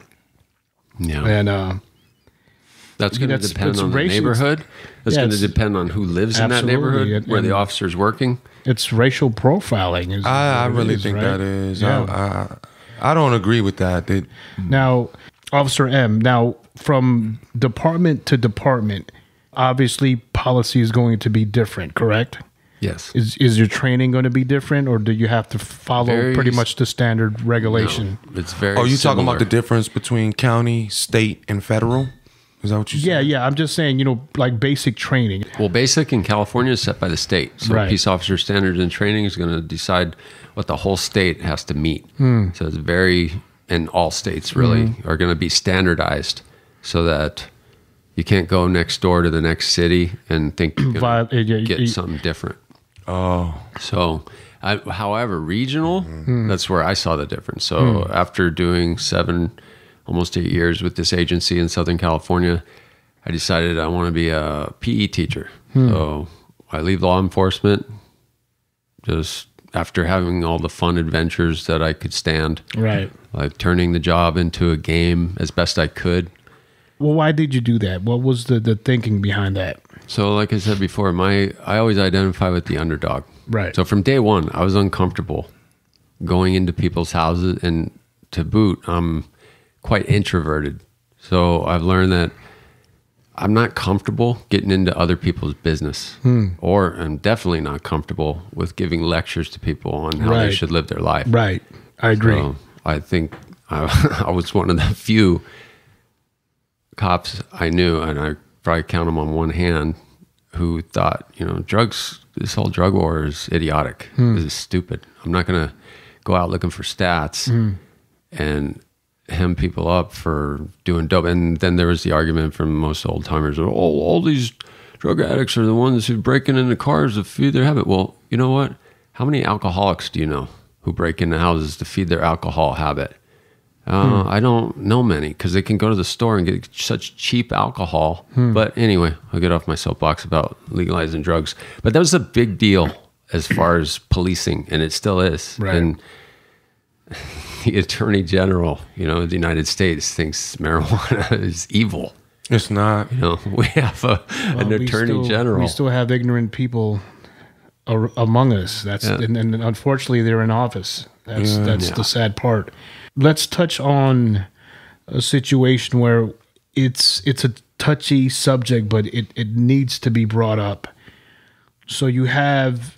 Yeah. And that's going to depend on the neighborhood. That's going to depend on who lives in that neighborhood, where the officer's working. It's racial profiling. I really think that is. Yeah. I don't agree with that. Now, Officer M, from department to department, obviously policy is going to be different, correct? Yes. Is your training going to be different, or do you have to follow pretty much the standard regulation? No, it's very Are you similar. talking about the difference between county, state, and federal? Is that what you said? Yeah. I'm just saying, like basic training. Well, basic in California is set by the state. So Right. Peace Officer Standards and Training is going to decide what the whole state has to meet. So it's and all states really are going to be standardized so that you can't go next door to the next city and think you're going to get something different. Oh. So, however, regional, that's where I saw the difference. So after doing almost 8 years with this agency in Southern California, I decided I want to be a PE teacher. So I leave law enforcement just after having all the fun adventures that I could stand. Right. Like turning the job into a game as best I could. Well, why did you do that? What was the thinking behind that? So like I said before, I always identify with the underdog. Right. So from day one, I was uncomfortable going into people's houses, and to boot, I'm quite introverted. So I've learned that I'm not comfortable getting into other people's business, or I'm definitely not comfortable with giving lectures to people on how they should live their life. Right. I agree. So I think I was one of the few cops I knew, and I probably count them on one hand, who thought, this whole drug war is idiotic. This is stupid. I'm not going to go out looking for stats and hem people up for doing dope. And then there was the argument from most old timers, all these drug addicts are the ones who breaking into cars to feed their habit. Well, you know what? How many alcoholics do you know who break into houses to feed their alcohol habit? I don't know many, because they can go to the store and get such cheap alcohol. But anyway, I'll get off my soapbox about legalizing drugs. But that was a big deal as far as policing, and it still is. Right. And the Attorney General, of the United States thinks marijuana is evil. It's not. We have an Attorney General. We still have ignorant people among us. And unfortunately, they're in office. That's the sad part. Let's touch on a situation where it's a touchy subject, but it needs to be brought up. So you have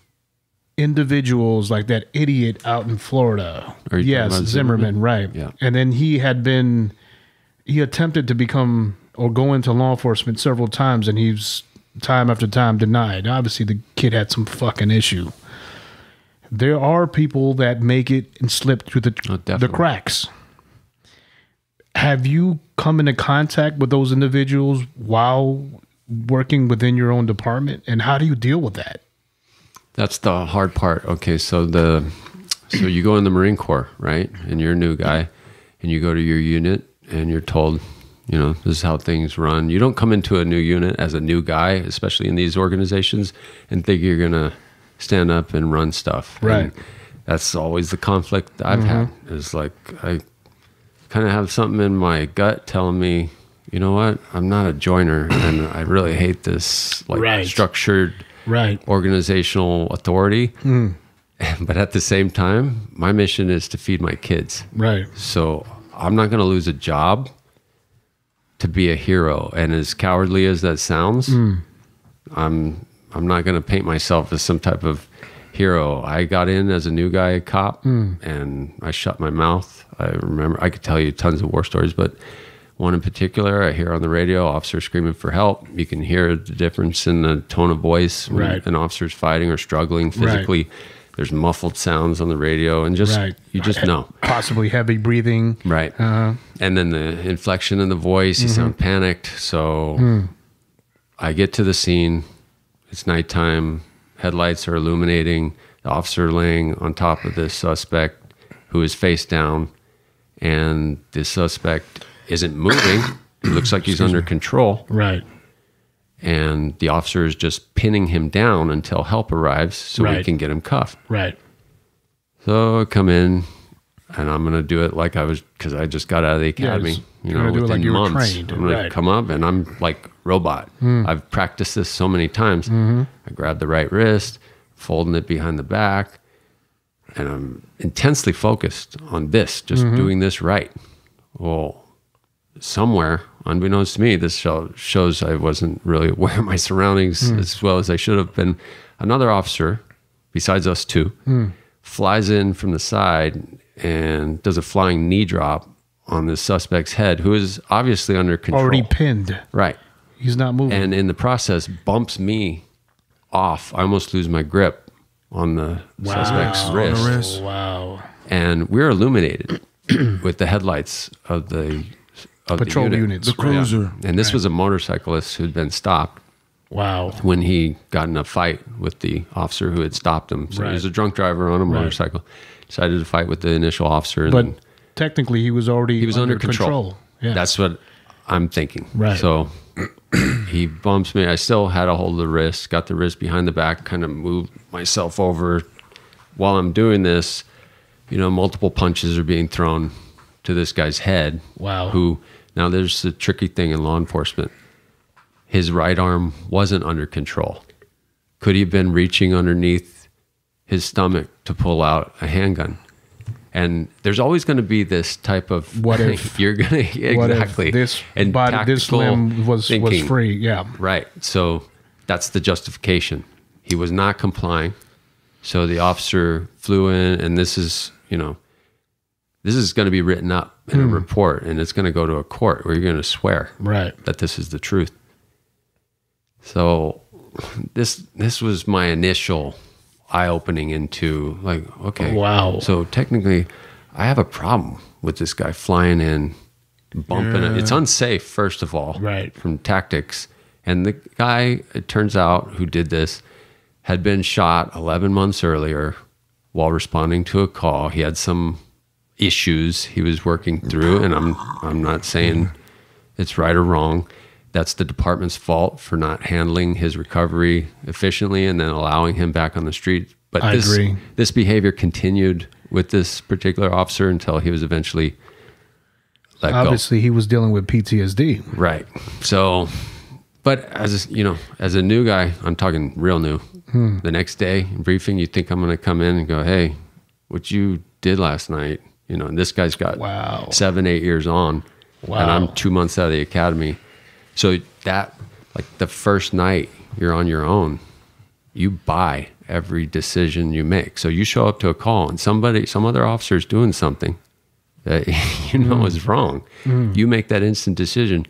individuals like that idiot out in Florida. Are you talking about Zimmerman, right? Yeah. And then he attempted to become or go into law enforcement several times, and he's time after time denied. Obviously, the kid had some fucking issue. There are people that make it and slip through the cracks. Have you come into contact with those individuals while working within your own department, and how do you deal with that? That's the hard part. Okay, so you go in the Marine Corps, right? And you're a new guy, and you go to your unit, and you're told, this is how things run. You don't come into a new unit as a new guy, especially in these organizations, and think you're gonna stand up and run stuff. Right. And that's always the conflict I've had. Is like I kind of have something in my gut telling me, you know what, I'm not a joiner, and I really hate this structured organizational authority. But at the same time, my mission is to feed my kids. Right. So I'm not going to lose a job to be a hero. And as cowardly as that sounds, I'm not going to paint myself as some type of hero. I got in as a new guy cop, and I shut my mouth. I remember, I could tell you tons of war stories, but one in particular, I hear on the radio, officer screaming for help. You can hear the difference in the tone of voice when an officer's fighting or struggling physically. Right. There's muffled sounds on the radio, and just you just know. Possibly heavy breathing. Right. And then the inflection in the voice, you sound panicked. So I get to the scene, It's nighttime. Headlights are illuminating. The officer laying on top of this suspect who is face down, and the suspect isn't moving. It looks like he's under control. Right. And the officer is just pinning him down until help arrives so we can get him cuffed. Right. So I come in, and I'm going to do it like I was, because I just got out of the academy. Do it like you were trained. I'm going to come up, and I'm like robot. I've practiced this so many times. I grab the right wrist, folding it behind the back, and I'm intensely focused on this, just doing this right. Well, somewhere, unbeknownst to me, this shows I wasn't really aware of my surroundings as well as I should have been. Another officer, besides us two, flies in from the side and does a flying knee drop on the suspect's head, who is obviously under control. Already pinned. Right. He's not moving. And in the process, bumps me off. I almost lose my grip on the suspect's wrist. On the wrist. Wow. And we're illuminated with the headlights of the Patrol unit. units. The cruiser. Yeah. And this was a motorcyclist who'd been stopped Wow. when he got in a fight with the officer who had stopped him. So he was a drunk driver on a motorcycle. Decided to fight with the initial officer. And But then technically, he was already under control. Yeah. That's what I'm thinking. Right. So he bumps me. I still had a hold of the wrist, got the wrist behind the back, kind of moved myself over. While I'm doing this, multiple punches are being thrown to this guy's head. Wow. Who, now there's the tricky thing in law enforcement. His right arm wasn't under control. Could he have been reaching underneath his stomach to pull out a handgun? And there's always going to be this type of What if you're going to what exactly if this and body, this tactical limb was thinking. free? Yeah. Right. So that's the justification. He was not complying. So the officer flew in, and this is going to be written up in a report, and it's going to go to a court where you're going to swear that this is the truth. So this was my initial eye-opening into like, okay, wow. So technically, I have a problem with this guy flying in, bumping it. It's unsafe, first of all, from tactics. And the guy, it turns out, who did this had been shot 11 months earlier while responding to a call. He had some issues he was working through, and I'm not saying it's right or wrong. That's the department's fault for not handling his recovery efficiently and then allowing him back on the street. But I agree. This behavior continued with this particular officer until he was eventually let go. Obviously, he was dealing with PTSD. Right. So, but as a new guy, I'm talking real new. The next day in briefing, you think I'm going to come in and go, hey, what you did last night, and this guy's got 7-8 years on, and I'm 2 months out of the academy. So that, like the first night you're on your own, you buy every decision you make. So you show up to a call and some other officer is doing something that is wrong. You make that instant decision.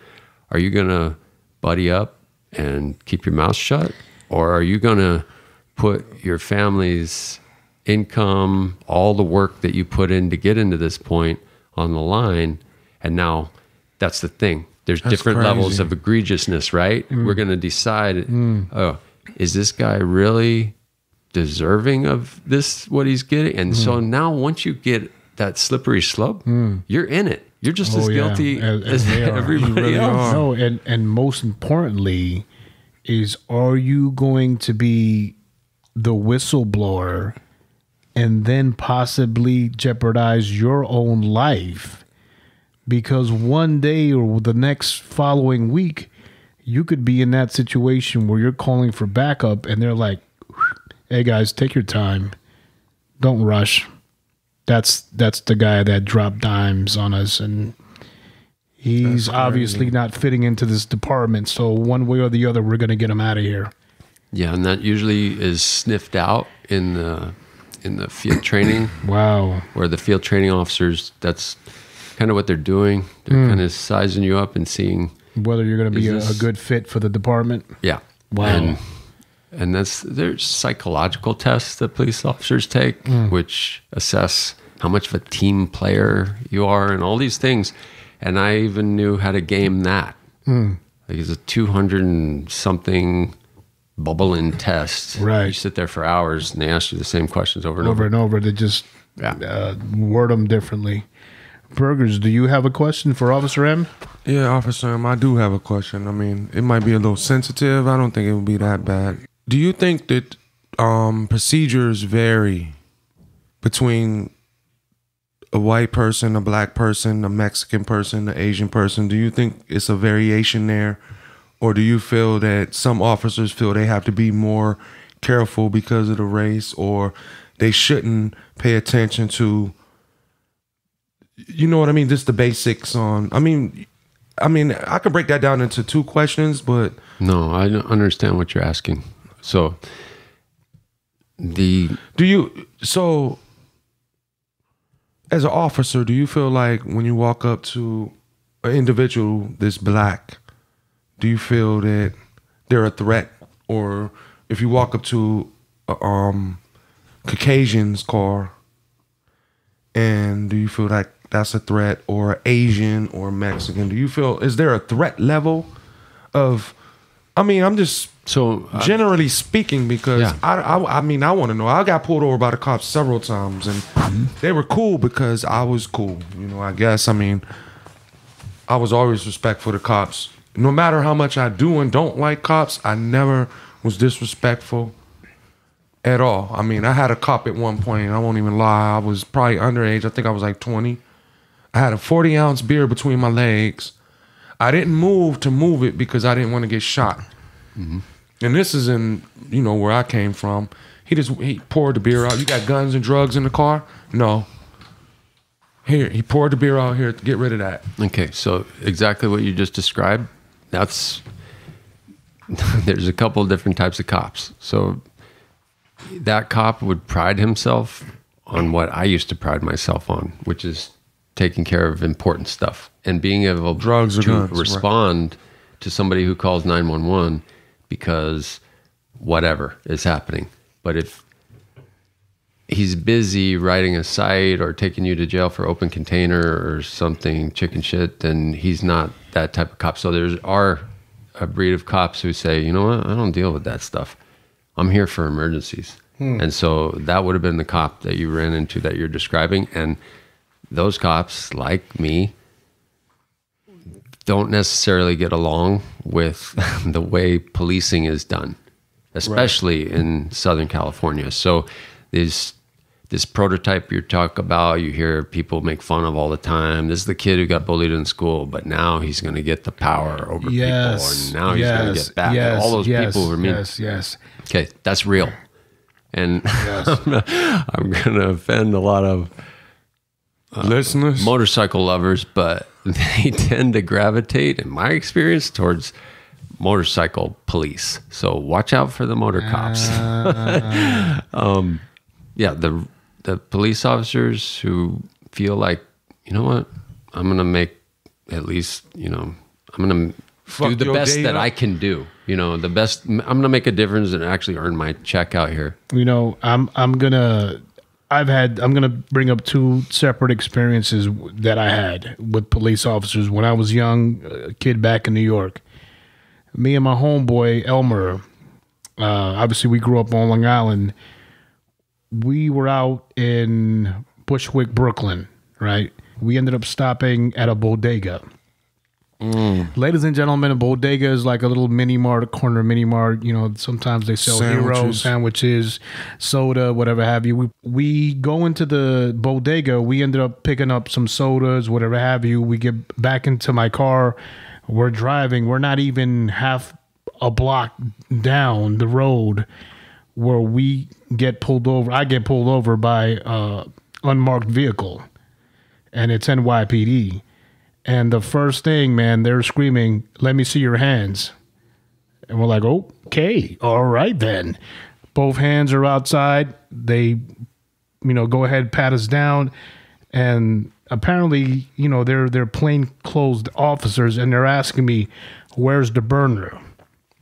Are you going to buddy up and keep your mouth shut? Or are you going to put your family's income, all the work that you put in to get into this point on the line? And now that's the thing. There's different levels of egregiousness, right? We're going to decide, is this guy really deserving of this, what he's getting? And so now once you get that slippery slope, you're in it. You're just as guilty as everybody else. No, and most importantly is, are you going to be the whistleblower and then possibly jeopardize your own life? Because one day or the next following week, you could be in that situation where you're calling for backup and they're like, hey guys, take your time. Don't rush. That's the guy that dropped dimes on us, and he's obviously not fitting into this department. So one way or the other, we're going to get him out of here. Yeah, and that usually is sniffed out in the field training. Wow. Where the field training officers, that's kind of what they're doing. They're kind of sizing you up and seeing whether you're going to be a good fit for the department. Yeah. Wow. And there's psychological tests that police officers take, which assess how much of a team player you are and all these things. And I even knew how to game that. Like it's a 200 and something bubble-in test. Right. You sit there for hours, and they ask you the same questions over and over. Over and over. They just word them differently. Burgers, do you have a question for Officer M? Yeah, Officer M, I do have a question. I mean, it might be a little sensitive. I don't think it would be that bad. Do you think that procedures vary between a white person, a black person, a Mexican person, an Asian person? Do you think it's a variation there? Or do you feel that some officers feel they have to be more careful because of the race, or they shouldn't pay attention to, you know what I mean, just the basics on, I mean, I could break that down into two questions, but... No, I don't understand what you're asking. So, as an officer, do you feel like when you walk up to an individual that's black, do you feel that they're a threat? Or if you walk up to a Caucasian's car, and do you feel like that's a threat? Or Asian or Mexican, do you feel, is there a threat level of, I mean, I'm just generally speaking, because I mean, I want to know. I got pulled over by the cops several times, and they were cool because I was cool. You know, I guess, I mean, I was always respectful to cops. No matter how much I do and don't like cops, I never was disrespectful at all. I mean, I had a cop at one point, I won't even lie, I was probably underage. I think I was like 20. I had a 40-ounce beer between my legs. I didn't move to move it because I didn't want to get shot. Mm-hmm. And this is in, you know, where I came from. He poured the beer out. You got guns and drugs in the car? No. Here, he poured the beer out here to get rid of that. Okay, so exactly what you just described, there's a couple of different types of cops. So that cop would pride himself on what I used to pride myself on, which is taking care of important stuff and being able to respond to somebody who calls 911 because whatever is happening. But if he's busy writing a cite or taking you to jail for open container or something chicken shit, then he's not that type of cop. So there's a breed of cops who say, you know what, I don't deal with that stuff. I'm here for emergencies. And so that would have been the cop that you ran into that you're describing. And those cops, like me, don't necessarily get along with the way policing is done, especially in Southern California. So this prototype you talk about, you hear people make fun of all the time. This is the kid who got bullied in school, but now he's going to get the power over people, and now he's going to get back at all those people who are mean. Yes. Okay, that's real. And I'm going to offend a lot of listeners, motorcycle lovers, but they tend to gravitate, in my experience, towards motorcycle police. So watch out for the motor cops. The police officers who feel like, you know what, I'm going to make at least, you know, I'm going to do the best that I can do. You know, the best, I'm going to make a difference and actually earn my check out here. You know, I'm going to bring up two separate experiences that I had with police officers when I was young, a kid back in New York. Me and my homeboy, Elmer, obviously we grew up on Long Island. We were out in Bushwick, Brooklyn, right? We ended up stopping at a bodega. Ladies and gentlemen, a bodega is like a little mini mart, a corner mini mart. You know, sometimes they sell hero sandwiches, soda, whatever have you. We go into the bodega. We ended up picking up some sodas, whatever have you. We get back into my car. We're driving. We're not even half a block down the road where we get pulled over. I get pulled over by unmarked vehicle, and it's NYPD. And the first thing, man, they're screaming, "Let me see your hands." And we're like, okay, all right then. Both hands are outside. They, go ahead, pat us down. And apparently, they're plainclothes officers, and they're asking me, "Where's the burner?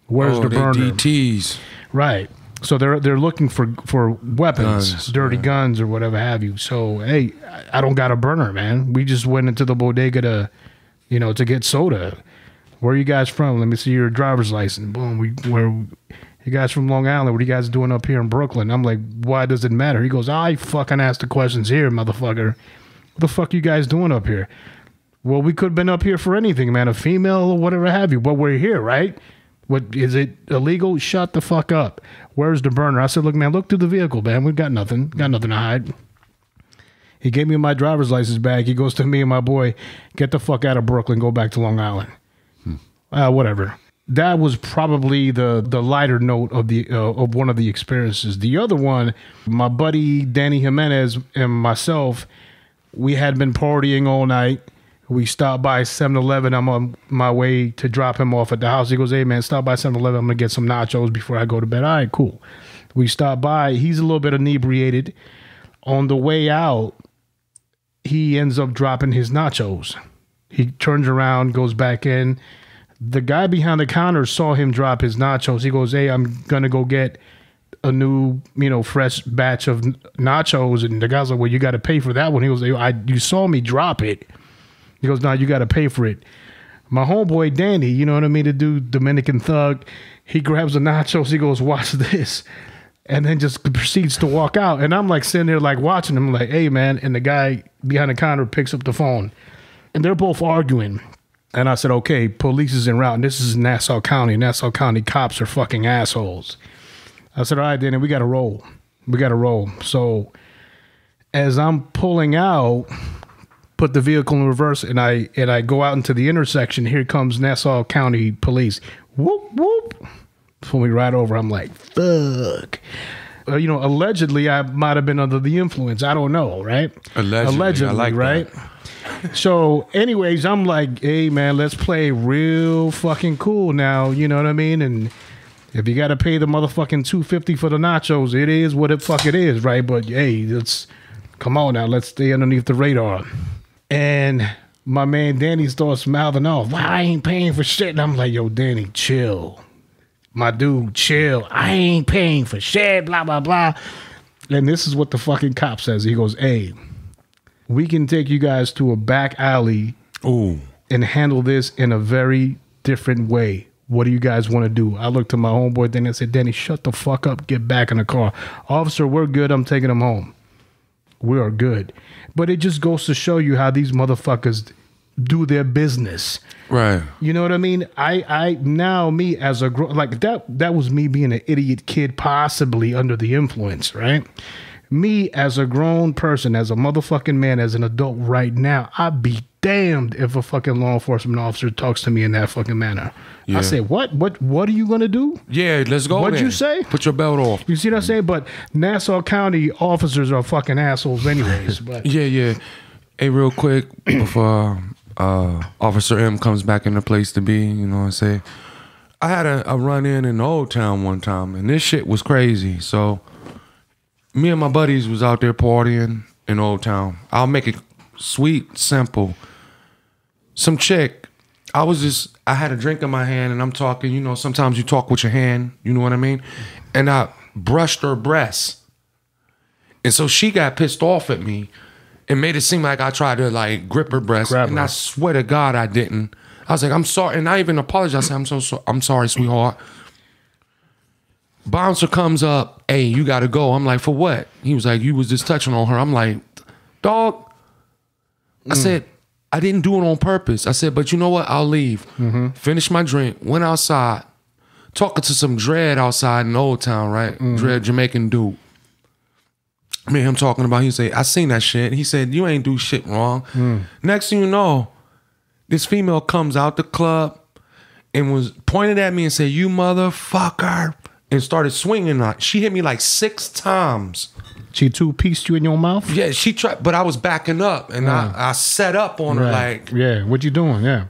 Where's the burner?" DTs. Right. So they're looking for weapons, dirty guns or whatever have you. So, hey, I don't got a burner, man. We just went into the bodega to get soda. Where are you guys from? Let me see your driver's license. Boom. You guys from Long Island, what are you guys doing up here in Brooklyn? I'm like, why does it matter? He goes, I fucking asked the questions here, motherfucker. What the fuck you guys doing up here? Well, we could have been up here for anything, man. A female or whatever have you. But we're here, right? What is it illegal? Shut the fuck up. Where's the burner? I said, look, man, look through the vehicle, man. We've got nothing. Got nothing to hide. He gave me my driver's license back. He goes to me and my boy, get the fuck out of Brooklyn. Go back to Long Island. Whatever. That was probably the lighter note of one of the experiences. The other one, my buddy Danny Jimenez and myself, we had been partying all night. We stopped by 7-Eleven. I'm on my way to drop him off at the house. He goes, hey, man, stop by 7-Eleven. I'm going to get some nachos before I go to bed. All right, cool. We stopped by. He's a little bit inebriated. On the way out, he ends up dropping his nachos. He turns around, goes back in. The guy behind the counter saw him drop his nachos. He goes, hey, I'm going to go get a new, fresh batch of nachos. And the guy's like, well, you got to pay for that one. He goes, you saw me drop it. He goes, no, you got to pay for it. My homeboy, Danny, you know what I mean? The dude, Dominican thug, he grabs the nachos. He goes, watch this. And then just proceeds to walk out. And I'm like sitting there like watching him like, hey, man. And the guy behind the counter picks up the phone. And they're both arguing. And I said, okay, police is en route. And this is Nassau County. Nassau County cops are fucking assholes. I said, all right, Danny, we got to roll. We got to roll. So as I'm pulling out, put the vehicle in reverse, and I go out into the intersection. Here comes Nassau County police. Whoop, whoop. Pull me right over. I'm like, fuck. Allegedly, I might have been under the influence. I don't know, right? Allegedly, I like right? That. So, anyways, I'm like, hey, man, let's play real fucking cool now. You know what I mean? And if you got to pay the motherfucking $2.50 for the nachos, it is what it fuck it is, right? But, hey, come on now. Let's stay underneath the radar. And my man Danny starts mouthing off, wow, I ain't paying for shit. And I'm like, yo, Danny, chill. My dude, chill. I ain't paying for shit, blah, blah, blah. And this is what the fucking cop says. He goes, hey, we can take you guys to a back alley and handle this in a very different way. What do you guys want to do? I looked to my homeboy Danny and said, Danny, shut the fuck up. Get back in the car. Officer, we're good. I'm taking him home. We are good. But it just goes to show you how these motherfuckers do their business. Right. You know what I mean? I now me as a like that was me being an idiot kid, possibly under the influence, right? Me as a grown person, as a motherfucking man, as an adult right now, I'd be damned if a fucking law enforcement officer talks to me in that fucking manner. Yeah. I say, what are you gonna do? Yeah, let's go. What'd you say? Put your belt off. You see what I'm saying? But Nassau County officers are fucking assholes anyways. But yeah. Hey, real quick, before Officer M comes back in the place to be, you know what I'm saying? I had a run-in the Old Town one time, and this shit was crazy. So me and my buddies was out there partying in Old Town. I'll make it sweet, simple. Some chick, I had a drink in my hand and I'm talking, sometimes you talk with your hand, you know what I mean? And I brushed her breast. And so she got pissed off at me and made it seem like I tried to grip her breast. And I swear to God I didn't. I was like, I'm sorry. And I even apologized. I said, I'm sorry, sweetheart. Bouncer comes up, hey, you gotta go. I'm like, for what? He was like, you was just touching on her. I'm like, dog. I said, I didn't do it on purpose. I said, but you know what? I'll leave. Finished my drink, went outside, talking to some dread outside in Old Town, right? Dread Jamaican dude. Me and him talking about, he said, I seen that shit. He said, you ain't do shit wrong. Next thing you know, this female comes out the club and was pointed at me and said, you motherfucker. And started swinging on. She hit me 6 times. She two-pieced you in your mouth? Yeah, she tried, but I was backing up and I set up on her yeah, what you doing? Yeah.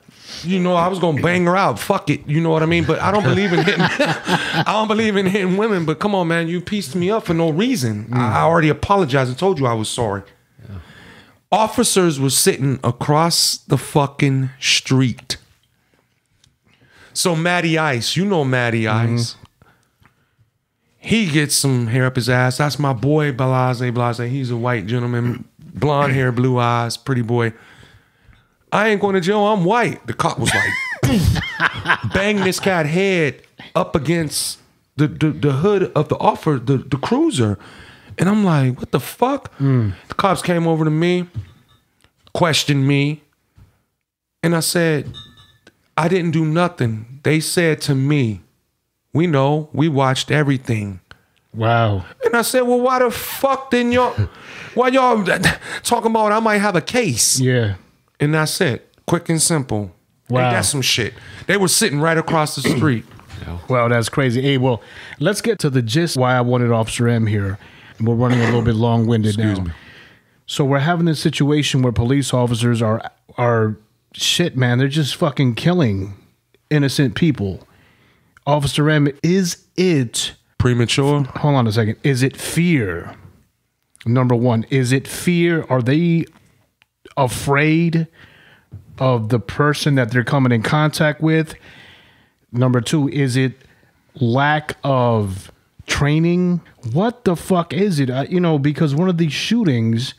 I was gonna bang her out. Fuck it. You know what I mean? But I don't believe in hitting I don't believe in hitting women, but come on, man, you pieced me up for no reason. I already apologized and told you I was sorry. Yeah. Officers were sitting across the fucking street. So Matty Ice, Matty Ice. He gets some hair up his ass. That's my boy, Blase. He's a white gentleman, blonde hair, blue eyes, pretty boy. I ain't going to jail. I'm white. The cop was like, bang this cat head up against the hood of the cruiser. And I'm like, what the fuck? The cops came over to me, questioned me, and I said, I didn't do nothing. They said to me, we know, we watched everything. Wow. And I said, well, why the fuck didn't why y'all talking about I might have a case? Yeah. And that's it. Quick and simple. Wow. Ain't that some shit? They were sitting right across the street. Well, that's crazy. Hey, well, let's get to the gist why I wanted Officer M here. We're running a little bit long-winded now. Excuse me. So we're having this situation where police officers are shit, man. They're just fucking killing innocent people. Officer M, is it Premature? hold on a second. Is it fear? Number one, is it fear? Are they afraid of the person that they're coming in contact with? Number two, is it lack of training? What the fuck is it? Because one of these shootings,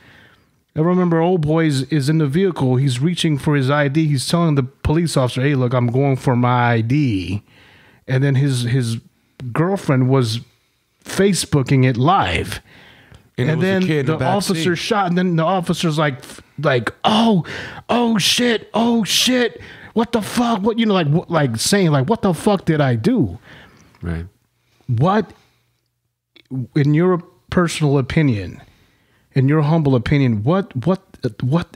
I remember old boy is in the vehicle. He's reaching for his ID. He's telling the police officer, hey, look, I'm going for my ID. And then his girlfriend was Facebooking it live. And then the officer shot, and then the officer's like, oh shit, what the fuck? What, like saying like, what the fuck did I do? Right. What, in your personal opinion, in your humble opinion, what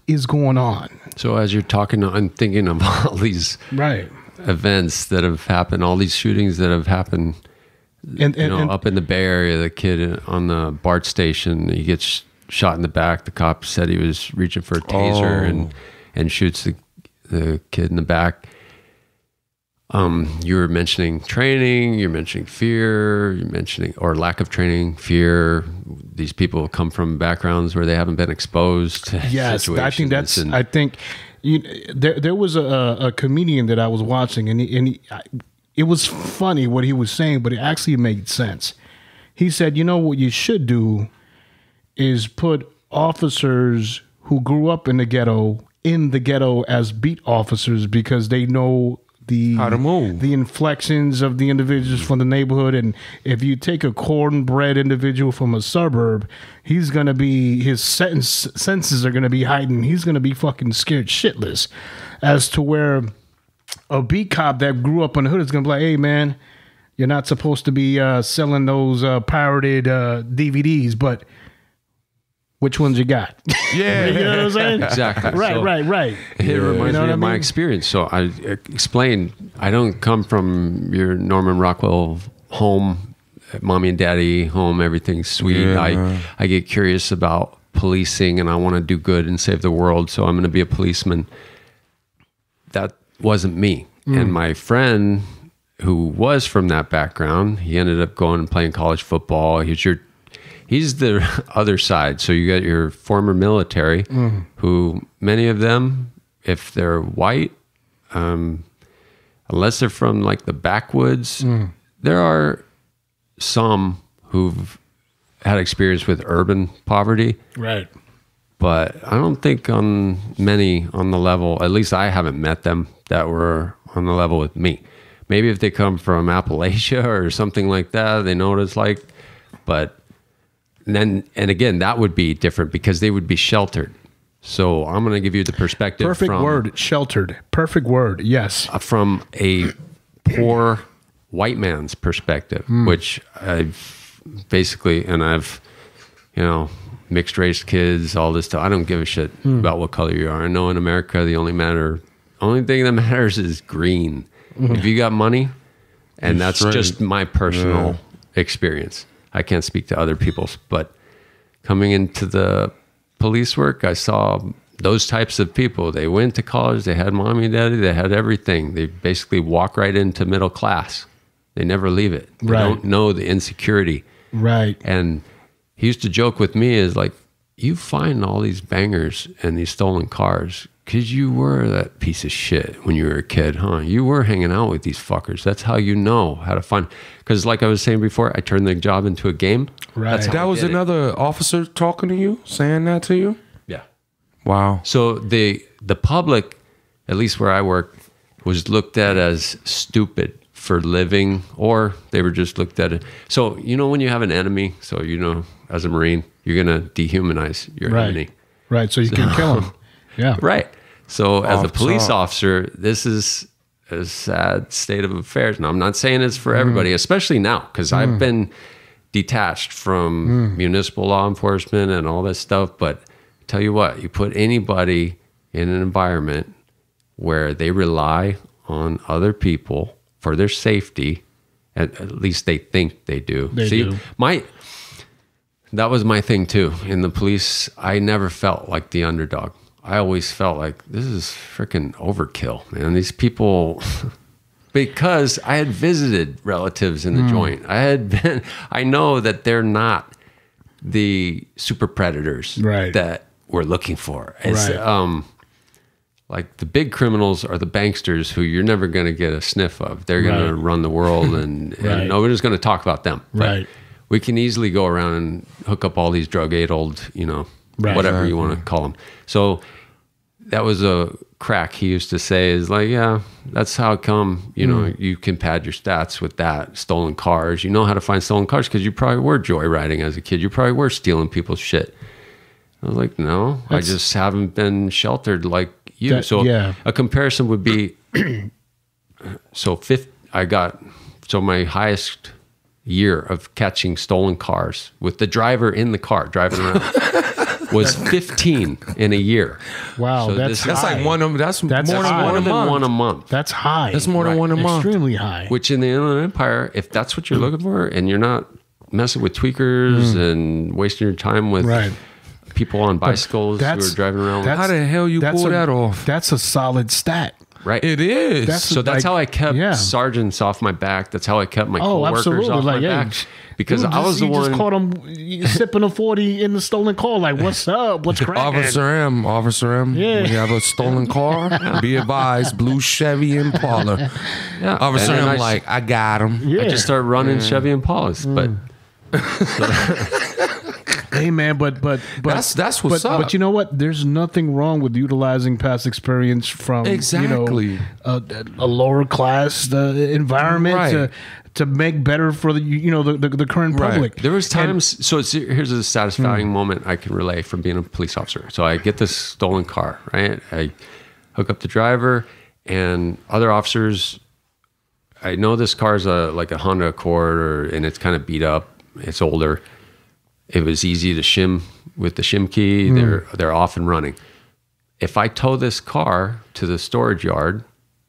is going on? So as you're talking, I'm thinking of all these events that have happened, all these shootings that have happened. And up in the Bay Area, the kid on the BART station, he gets shot in the back. The cop said he was reaching for a taser and shoots the kid in the back. You were mentioning training, you're mentioning fear, you're mentioning, or lack of training, fear. These people come from backgrounds where they haven't been exposed to situations. I think there was a comedian that I was watching, and it was funny what he was saying, but it actually made sense. He said, what you should do is put officers who grew up in the ghetto as beat officers, because they know how to move, the inflections of the individuals from the neighborhood. And if you take a cornbread individual from a suburb, he's going to be, his senses are going to be heightened. He's going to be fucking scared shitless, as to where a beat cop that grew up in the hood is going to be like, hey, man, you're not supposed to be selling those pirated DVDs, but which ones you got? Yeah. You know what I'm saying? Exactly. Right. It reminds me of my experience. So I explained, I don't come from your Norman Rockwell home, mommy and daddy home, everything's sweet. Yeah. I get curious about policing, and I want to do good and save the world, so I'm going to be a policeman. That wasn't me. And my friend who was from that background, he ended up going and playing college football. He's the other side. So you got your former military, who many of them, if they're white, unless they're from like the backwoods, there are some who've had experience with urban poverty. Right. But I don't think on many on the level, at least I haven't met them that were on the level with me. Maybe if they come from Appalachia or something like that, they know what it's like. But then, and again, that would be different because they would be sheltered. So I'm going to give you the perspective. Perfect word, sheltered. Perfect word, yes. From a poor white man's perspective, which I've basically, and I've, mixed race kids, all this stuff. I don't give a shit about what color you are. I know in America, the only thing that matters is green. If you got money, and that's just my personal experience. I can't speak to other people's, but coming into the police work, I saw those types of people. They went to college, they had mommy and daddy, they had everything. They basically walk right into middle class. They never leave it. They don't know the insecurity. Right. And he used to joke with me is like, you find all these bangers and these stolen cars because you were that piece of shit when you were a kid, huh? You were hanging out with these fuckers. That's how you know how to find. Because like I was saying before, I turned the job into a game. Right. That was another officer talking to you, saying that to you? Yeah. Wow. So the public, at least where I work, was looked at as stupid for living, or they were just looked at it. So, when you have an enemy, so, as a Marine, you're going to dehumanize your enemy. Right. So you can kill him. Yeah. Right. So as a police officer, this is a sad state of affairs. Now, I'm not saying it's for everybody, especially now, because I've been detached from municipal law enforcement and all this stuff. But tell you what, you put anybody in an environment where they rely on other people for their safety, at least they think they do. They do. That was my thing too. In the police, I never felt like the underdog. I always felt like this is freaking overkill, man. These people, because I had visited relatives in the joint. I know that they're not the super predators that we're looking for. It's, like the big criminals are the banksters who you're never going to get a sniff of. They're going to run the world and nobody's going to talk about them. But we can easily go around and hook up all these drug-addled, whatever you want to call them. So that was a crack he used to say is like, yeah, that's how it come, you can pad your stats with that. Stolen cars. You know how to find stolen cars because you probably were joyriding as a kid. You probably were stealing people's shit. I was like, no, I just haven't been sheltered like you. A comparison would be, my highest year of catching stolen cars with the driver in the car driving around was 15 in a year. Wow, so that's like more than one a month. That's high. That's more than one a month. Extremely high. Which in the Inland Empire, if that's what you're looking for, and you're not messing with tweakers and wasting your time with people on bicycles who are driving around. How the hell you pull that off? That's a solid stat. Right. It is. That's how I kept sergeants off my back. That's how I kept my coworkers off my back. Because I was the one. You just caught him sipping a 40 in the stolen car. Like, what's up? What's cracking? Officer M. Yeah. We have a stolen car. Be advised, blue Chevy Impala. Yeah. Officer M, I got him. Yeah. I just started running Chevy Impalas. But. Hey man, but that's what's up. But you know what? There's nothing wrong with utilizing past experience from a lower class environment to make better for the current public. There was times. Here's a satisfying moment I can relay from being a police officer. So I get this stolen car, right? I hook up the driver and other officers. I know this car's like a Honda Accord, and it's kind of beat up. It's older. It was easy to shim with the shim key. They're off and running. If I tow this car to the storage yard,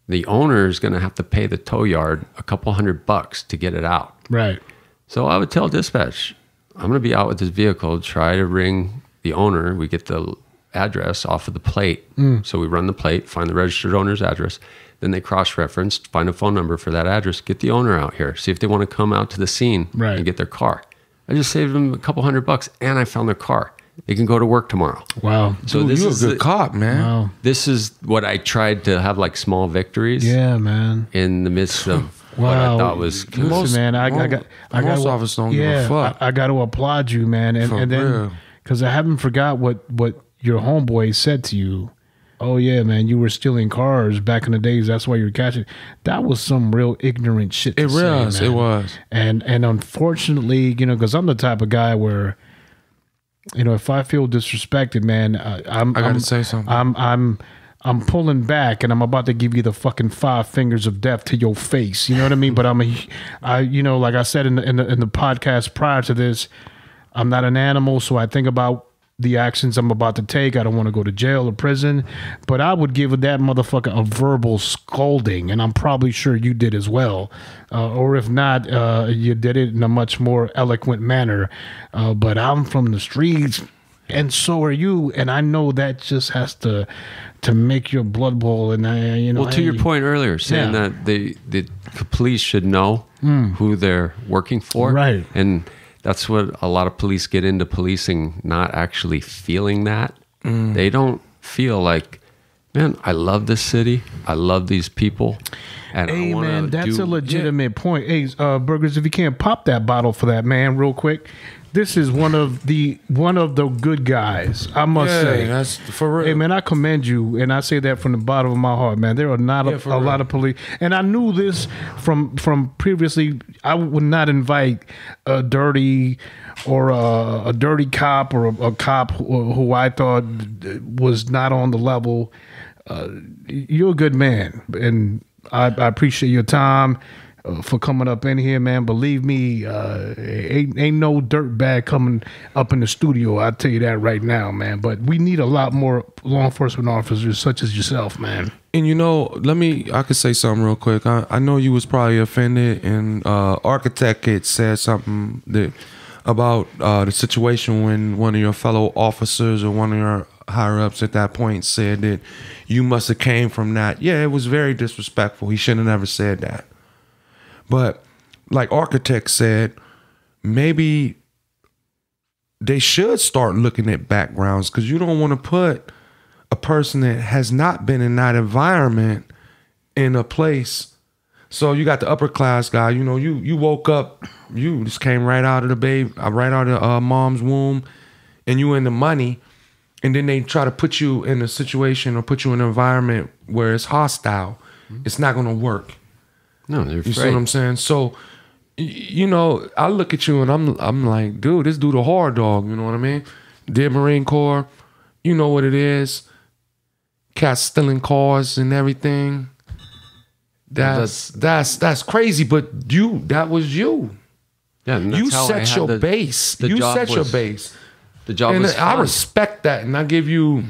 the owner is going to have to pay the tow yard a couple $100 to get it out. Right. So I would tell dispatch, I'm going to be out with this vehicle. Try to ring the owner. We get the address off of the plate. So we run the plate, find the registered owner's address. Then they cross-reference, find a phone number for that address, get the owner out here, see if they want to come out to the scene and get their car. I just saved them a couple $100 and I found their car. They can go to work tomorrow. Wow. So Dude, you're a good cop, man. Wow. This is what I tried to have like small victories. Yeah, man. In the midst of what I thought was Most officers don't give a fuck. I got to applaud you, man. And then because I haven't forgot what your homeboy said to you. Oh yeah, man, you were stealing cars back in the days. That's why you were catching. That was some real ignorant shit. It was. And unfortunately, because I'm the type of guy where, if I feel disrespected, man, I gotta say something. I'm pulling back, and I'm about to give you the fucking 5 fingers of death to your face. You know what I mean? But like I said in the podcast prior to this, I'm not an animal, so I think about the actions I'm about to take. I don't want to go to jail or prison, but I would give that motherfucker a verbal scolding, and I'm probably sure you did as well. Or if not, you did it in a much more eloquent manner. But I'm from the streets, and so are you, and I know that just has to make your blood boil. And to your point earlier, saying that the police should know who they're working for, right? And that's what a lot of police get into policing, not actually feeling that. They don't feel like, man, I love this city. I love these people. And hey, man, that's a legitimate point. Hey, Burgers, if you can't pop that bottle for that, man, real quick. this is one of the good guys, I must say. That's for real. Hey man, I commend you, and I say that from the bottom of my heart, man. There are not a lot of police, and I knew this from previously. I would not invite a dirty cop or a cop who I thought was not on the level. You're a good man, and I appreciate your time. For coming up in here, man. Believe me, ain't no dirt bag coming up in the studio. I'll tell you that right now, man. But we need a lot more law enforcement officers such as yourself, man. And I could say something real quick. I know you was probably offended, and Architect had said something about the situation when one of your fellow officers or one of your higher ups at that point said that you must have came from that. Yeah, it was very disrespectful. He shouldn't have never said that. But like Architect said, maybe they should start looking at backgrounds, because you don't want to put a person that has not been in that environment in a place. So you got the upper class guy, you woke up, you just came right out of mom's womb, and you in the money, and then they try to put you in a situation or put you in an environment where it's hostile. It's not going to work. No, they're You see what I'm saying? So, I look at you and I'm like, dude, this dude a hard dog. You know what I mean? Did Marine Corps, you know what it is. Cats stealing cars and everything. That's crazy. But that was you. Yeah, and that's you how set your base. You set your base. The job and was I fun. respect that, and I give you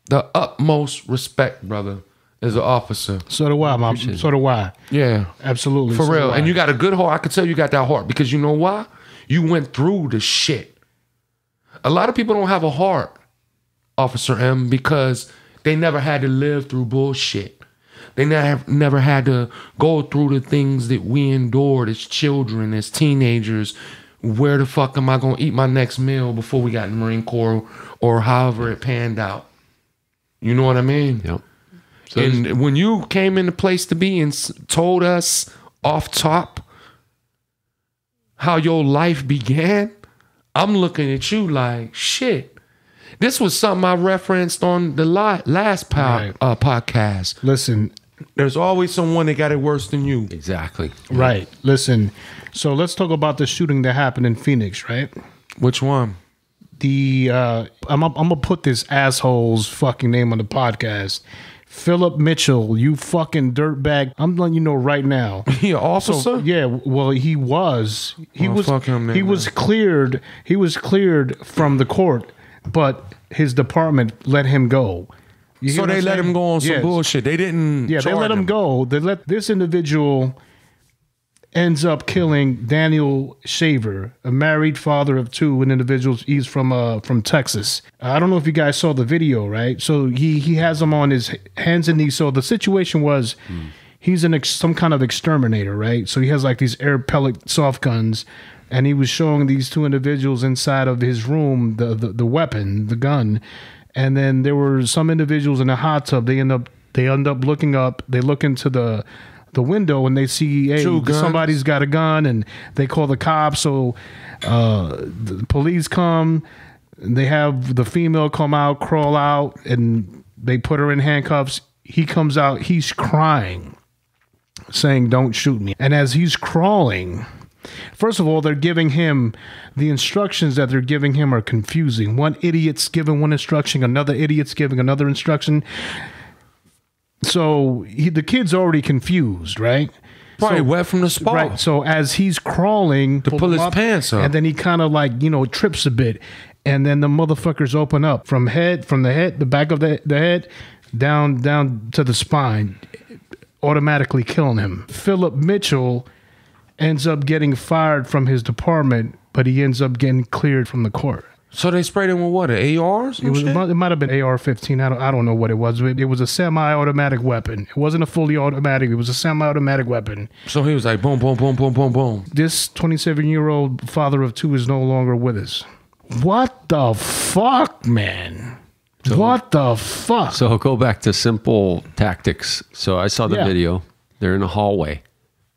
the utmost respect, brother. As an officer. So do I, Mom. So do I. Yeah. Absolutely. For real. And you got a good heart. I could tell you got that heart, because you know why? You went through the shit. A lot of people don't have a heart, Officer M, because they never had to live through bullshit. They never had to go through the things that we endured as children, as teenagers. Where the fuck am I going to eat my next meal before we got in the Marine Corps, or however it panned out? You know what I mean? Yep. So and when you came in the place to be and told us off top how your life began, I'm looking at you like, shit. This was something I referenced on the last podcast. Listen. There's always someone that got it worse than you. Exactly. Right. Listen. So let's talk about the shooting that happened in Phoenix, right? Which one? I'm gonna put this asshole's fucking name on the podcast. Philip Mitchell, you fucking dirtbag. I'm letting you know right now. He an officer? So, yeah, well, he was. Fuck him then, he was cleared. He was cleared from the court, but his department let him go. So they let him go on some bullshit. They didn't. Yeah, they let him go. They let this individual ends up killing Daniel Shaver, a married father of two, an individual. He's from Texas. I don't know if you guys saw the video, right? So he has him on his hands and knees. So the situation was he's some kind of exterminator, right? So he has like these air pellet soft guns, and he was showing these two individuals inside of his room the weapon, the gun, and then there were some individuals in a hot tub. They end up looking up. They look into the window and they see, hey, somebody's got a gun, and they call the cops. So the police come, and they have the female come out, crawl out, and they put her in handcuffs. He comes out, he's crying, saying, "Don't shoot me." And as he's crawling, first of all, they're giving him the instructions that they're giving him are confusing. One idiot's giving one instruction, another idiot's giving another instruction. So the kid's already confused, right? Probably wet from the spot. Right. So as he's crawling to pull his pants up, and then he kind of like, trips a bit, and then the motherfuckers open up from the back of the head, down to the spine, automatically killing him. Philip Mitchell ends up getting fired from his department, but he ends up getting cleared from the court. So they sprayed him with what? ARs? It might have been AR-15. I don't know what it was. It was a semi-automatic weapon. It wasn't a fully automatic. It was a semi-automatic weapon. So he was like, boom, boom, boom, boom, boom, boom. This 27-year-old father of two is no longer with us. What the fuck, man? What the fuck? So I'll go back to simple tactics. So I saw the video. They're in a hallway.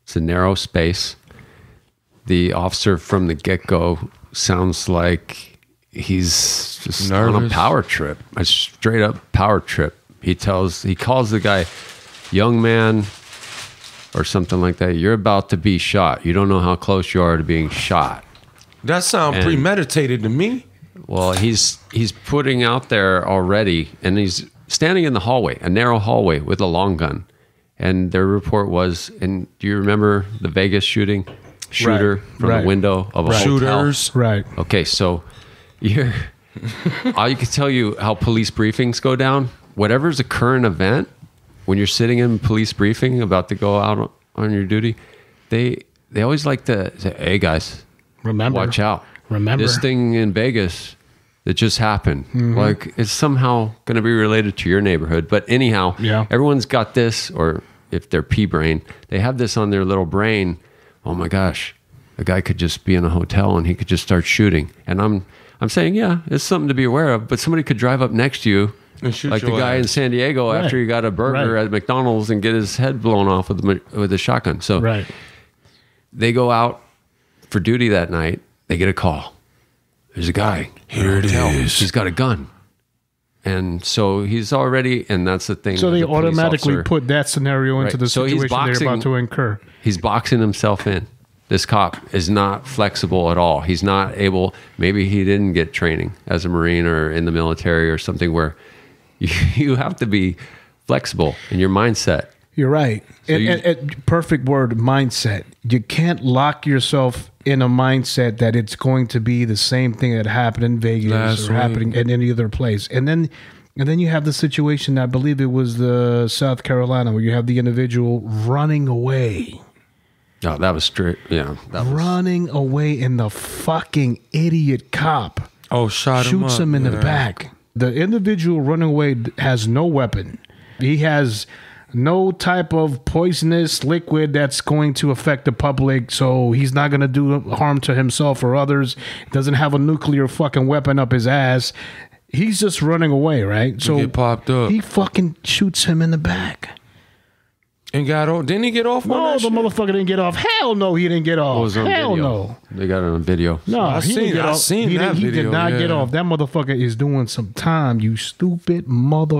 It's a narrow space. The officer from the get-go sounds like he's just on a Nervous. power trip, a straight up power trip. He calls the guy, young man, or something like that. You're about to be shot. You don't know how close you are to being shot. That sounds And- premeditated to me. Well, he's putting out there already, and he's standing in the hallway, a narrow hallway with a long gun. And their report was, and do you remember the Vegas shooter from Right. the window of a hotel? Shooters. Right. Okay, so I can tell you how police briefings go down. Whatever's a current event, when you're sitting in police briefing about to go out on your duty, they always like to say, "Hey guys, Remember. watch out! Remember. This thing in Vegas that just happened. Mm-hmm. Like it's somehow going to be related to your neighborhood." But anyhow, Yeah. everyone's got this, or if they're pea brain, they have this on their little brain. Oh my gosh, a guy could just be in a hotel and he could just start shooting. And I'm saying, yeah, it's something to be aware of. But somebody could drive up next to you, And shoot like the your guy in ass. San Diego Right. after he got a burger Right. at McDonald's and get his head blown off with a shotgun. So Right. they go out for duty that night. They get a call. There's a guy. Here it is. He's got a gun. And so he's already, and that's the thing. So as they a police automatically officer, put that scenario into Right. the So he's situation they're boxing- about to incur. he's boxing himself in. This cop is not flexible at all. He's not able, maybe he didn't get training as a Marine or in the military or something where you have to be flexible in your mindset. You're right. you- And perfect word, mindset. You can't lock yourself in a mindset that it's going to be the same thing that happened in Vegas That's or right. happening in any other place. And then you have the situation, I believe it was the South Carolina, where you have the individual running away. Oh, that was straight. Yeah. That was, Running away, and the fucking idiot cop Oh, shot him shoots up. him in the Yeah. back. The individual running away has no weapon. He has no type of poisonous liquid that's going to affect the public, so he's not going to do harm to himself or others. Doesn't have a nuclear fucking weapon up his ass. He's just running away, right? So get popped up. he fucking shoots him in the back. And got off. Didn't he get off on No, that the shit? motherfucker didn't get off. Hell no, he didn't get it off. was on Hell video. no. They got it on video. No, I he didn't seen- get I off. seen he that did video, not get yeah. off. That motherfucker is doing some time. You stupid mother.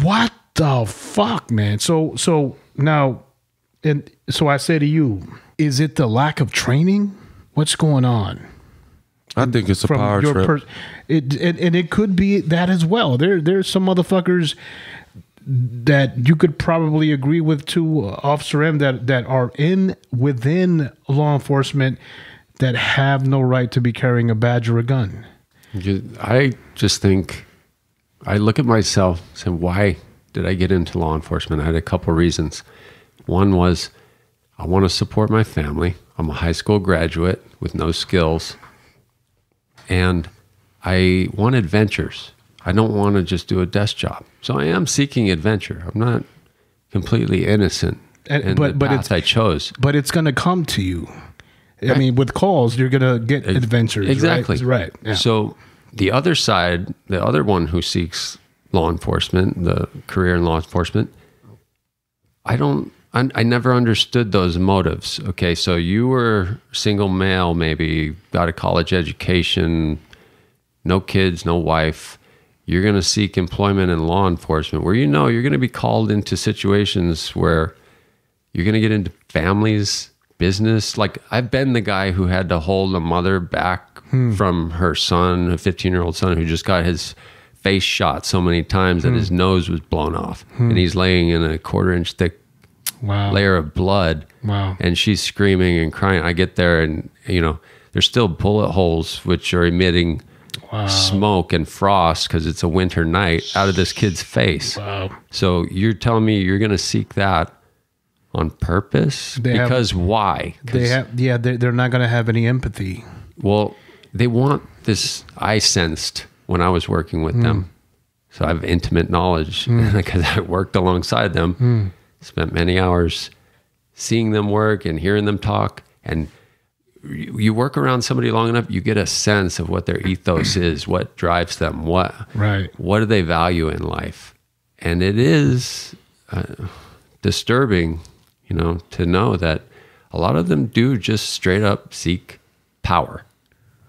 What the fuck, man? So now, and so I say to you, is it the lack of training? What's going on? I think it's a power trip. And it could be that as well. There's some motherfuckers that you could probably agree with too, Officer M, that are within law enforcement that have no right to be carrying a badge or a gun. I just think, I look at myself and say, why did I get into law enforcement? I had a couple reasons. One was I want to support my family. I'm a high school graduate with no skills. And I want adventures. I don't want to just do a desk job. So I am seeking adventure. I'm not completely innocent in the path I chose. But it's going to come to you. I mean, with calls, you're going to get adventures. Exactly. Right. Yeah. So the other side, the other one who seeks law enforcement, the career in law enforcement, I never understood those motives. Okay, so you were single male, maybe got a college education, no kids, no wife. You're going to seek employment in law enforcement where you're going to be called into situations where you're going to get into families, business. Like I've been the guy who had to hold a mother back from her son, a 15-year-old son who just got his face shot so many times that his nose was blown off. And he's laying in a 1/4-inch thick Wow. layer of blood. Wow. And she's screaming and crying. I get there and, there's still bullet holes which are emitting smoke and frost because it's a winter night out of this kid's face. Wow. So you're telling me you're going to seek that on purpose? Because why? 'Cause, They're not going to have any empathy. well, they want this. I sensed when I was working with them. So I have intimate knowledge because I worked alongside them, spent many hours seeing them work and hearing them talk. And you work around somebody long enough, you get a sense of what their ethos is, what drives them, what do they value in life. And it is disturbing, to know that a lot of them do just straight up seek power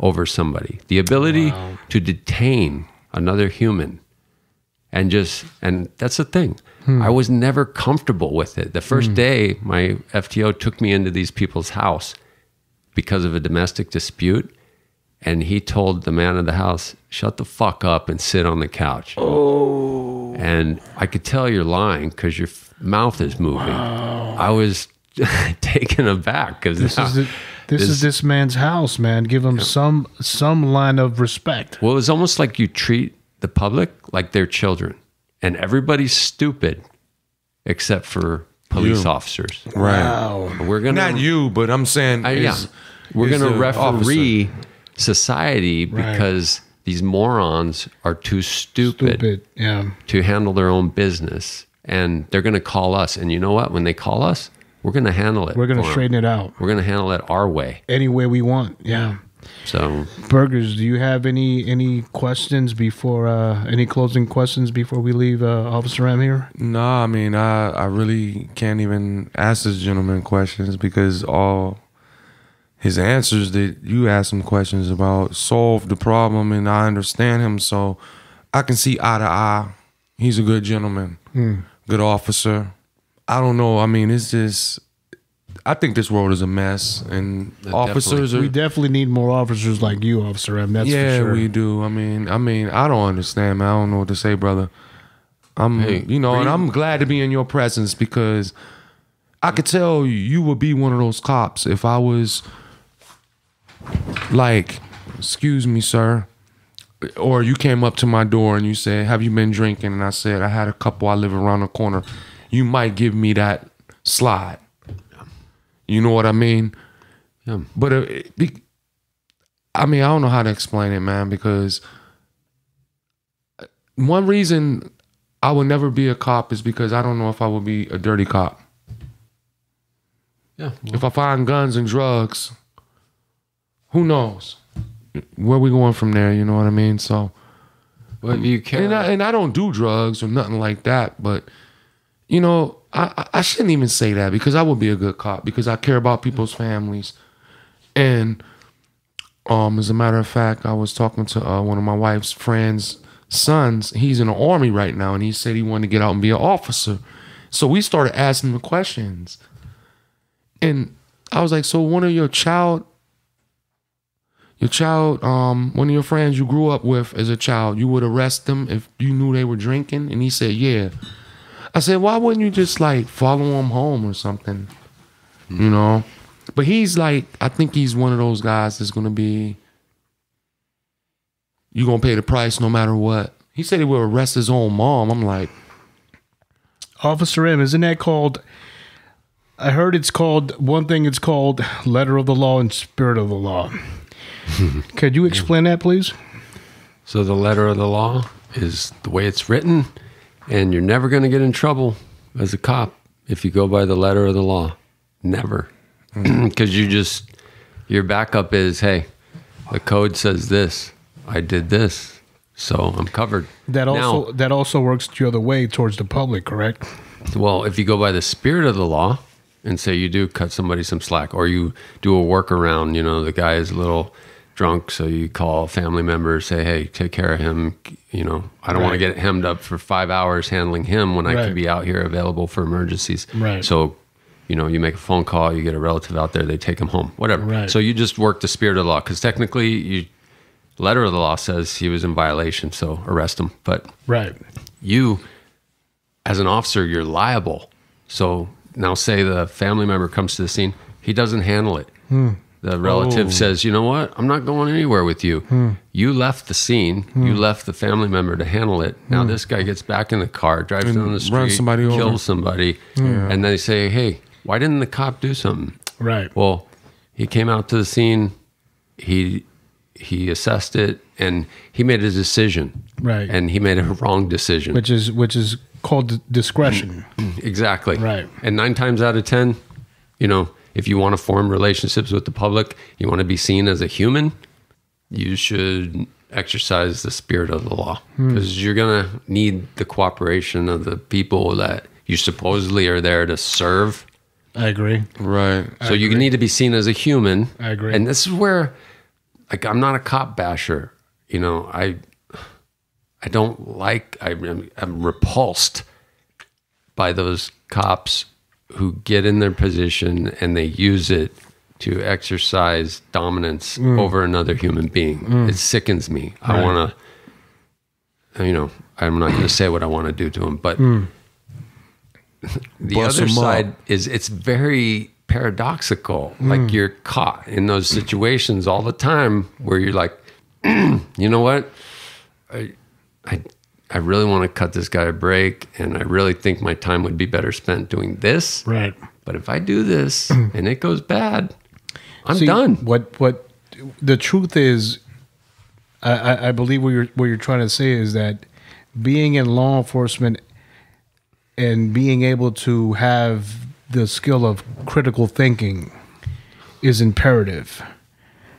over somebody. The ability to detain another human and that's the thing. I was never comfortable with it. The first day my FTO took me into these people's house because of a domestic dispute, and he told the man of the house, shut the fuck up and sit on the couch. Oh. And I could tell you're lying because your mouth is moving. Wow. I was taken aback because this is this man's house, man. Give him some line of respect. Well, it's almost like you treat the public like they're children, and everybody's stupid except for police officers. Right. Wow. We're gonna Not you, but I'm saying we're gonna referee officer. Society because these morons are too stupid to handle their own business, and they're gonna call us. And you know what? When they call us, we're gonna handle it. We're gonna straighten it out. We're gonna handle it our way, any way we want. Yeah. So, Burgers, do you have any questions before any closing questions before we leave Officer M here? No, I mean, I really can't even ask this gentleman questions because all his answers that you asked him questions about solved the problem, and I understand him, so I can see eye to eye. He's a good gentleman, good officer. I don't know. I mean, it's just, I think this world is a mess, and officers we definitely need more officers like you, Officer M. That's for sure. Yeah, we do. I mean, I don't understand, man. I don't know what to say, brother. And I'm glad to be in your presence because I could tell you would be one of those cops if I was like, excuse me, sir, or you came up to my door and you said, have you been drinking? And I said, I had a couple. I live around the corner. You might give me that slide. You know what I mean? Yeah. But I don't know how to explain it, man, because one reason I would never be a cop is because I don't know if I would be a dirty cop. Yeah. If I find guns and drugs, who knows where we going from there? You know what I mean? So, well, you can, and I don't do drugs or nothing like that, but I shouldn't even say that because I would be a good cop because I care about people's families. And as a matter of fact, I was talking to one of my wife's friends' sons. He's in the Army right now, and he said he wanted to get out and be an officer. So we started asking him questions. And I was like, so one of one of your friends you grew up with as a child, you would arrest them if you knew they were drinking? And he said, yeah. I said, why wouldn't you just like follow him home or something? You know? But he's like, I think he's one of those guys that's going to be, you're going to pay the price no matter what. He said he would arrest his own mom. I'm like, Officer M, isn't that called, I heard it's called, one thing it's called letter of the law and spirit of the law. Could you explain that, please? So the letter of the law is the way it's written, and you're never going to get in trouble as a cop if you go by the letter of the law. Never. Because your backup is, hey, the code says this. I did this, so I'm covered. That also works the other way towards the public, correct? Well, if you go by the spirit of the law and say you do cut somebody some slack, or you do a workaround, the guy is a little drunk, so you call a family member, say, hey, take care of him. I don't want to get hemmed up for 5 hours handling him when I could be out here available for emergencies. Right. So, you make a phone call, you get a relative out there, they take him home, whatever. Right. So you just work the spirit of the law, because technically, letter of the law says he was in violation, so arrest him. But you, as an officer, you're liable. So now say the family member comes to the scene, he doesn't handle it. The relative says, you know what? I'm not going anywhere with you. You left the scene. You left the family member to handle it. Now this guy gets back in the car, drives down the street, kills somebody. And then they say, hey, why didn't the cop do something? Right. Well, he came out to the scene. He assessed it, and he made a decision. Right. And he made a wrong decision. Which is called discretion. Exactly. Right. And 9 times out of 10, if you want to form relationships with the public, you want to be seen as a human, you should exercise the spirit of the law, because you're going to need the cooperation of the people that you supposedly are there to serve. I agree. Right. So you need to be seen as a human. I agree. And this is where like, I'm not a cop basher. You know, I don't like, I'm repulsed by those cops who get in their position and they use it to exercise dominance over another human being. It sickens me. Right. I want to, you know, I'm not going to say what I want to do to them, but the other side is it's very paradoxical. Like, you're caught in those situations all the time where you're like, you know what? I really want to cut this guy a break, and I really think my time would be better spent doing this. Right. But if I do this and it goes bad, I'm done. What the truth is, I believe what you're trying to say is that being in law enforcement and being able to have the skill of critical thinking is imperative.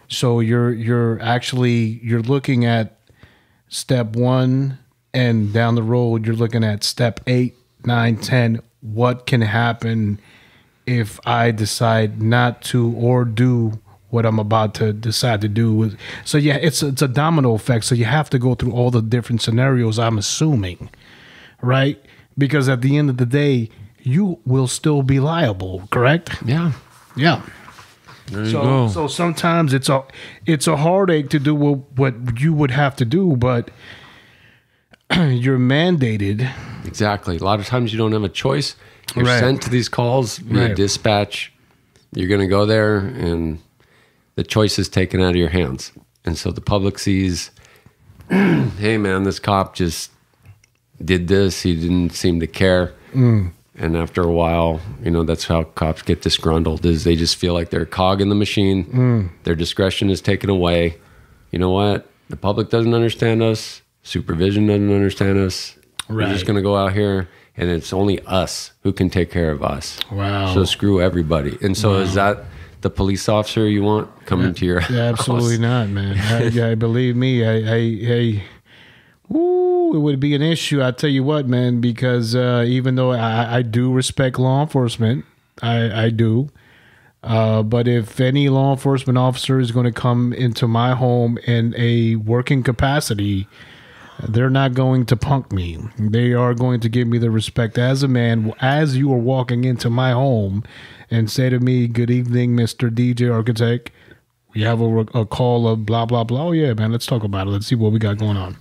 So you're looking at step 1, and down the road you're looking at step 8, 9, 10. What can happen if I decide not to or do what I'm about to decide to do? So yeah, it's a domino effect. So you have to go through all the different scenarios, I'm assuming, right? Because at the end of the day, you will still be liable, correct? Yeah. Yeah. There you go. So sometimes it's a heartache to do what you would have to do, but you're mandated. Exactly. A lot of times you don't have a choice. You're sent to these calls via dispatch. You're going to go there, and the choice is taken out of your hands. And so the public sees, hey, man, this cop just did this. He didn't seem to care. And after a while, you know, that's how cops get disgruntled, is they just feel like they're a cog in the machine. Their discretion is taken away. You know what? The public doesn't understand us. Supervision doesn't understand us. We're just going to go out here, and it's only us who can take care of us. Wow. So screw everybody. And so is that the police officer you want coming to your house? Absolutely not, man. I believe me, it would be an issue. I tell you what, man, because even though I do respect law enforcement, I do. But if any law enforcement officer is going to come into my home in a working capacity, they're not going to punk me. They are going to give me the respect as a man, as you are walking into my home, and say to me, "Good evening, Mr. DJ Architect. We have a call of blah, blah, blah." Oh, yeah, man, let's talk about it. Let's see what we got going on.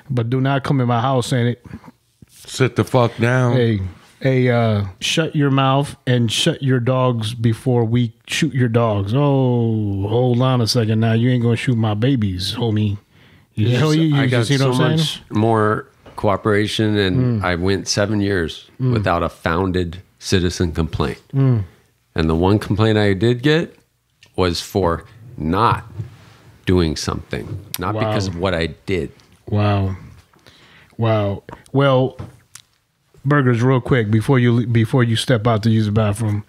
But do not come in my house saying it. Sit the fuck down. Hey, shut your mouth and shut your dogs before we shoot your dogs. Oh, hold on a second now. You ain't going to shoot my babies, homie. I got so much more cooperation, and I went 7 years without a founded citizen complaint. And the one complaint I did get was for not doing something, not because of what I did. Wow. Well, Burgers, real quick before you step out to use the bathroom,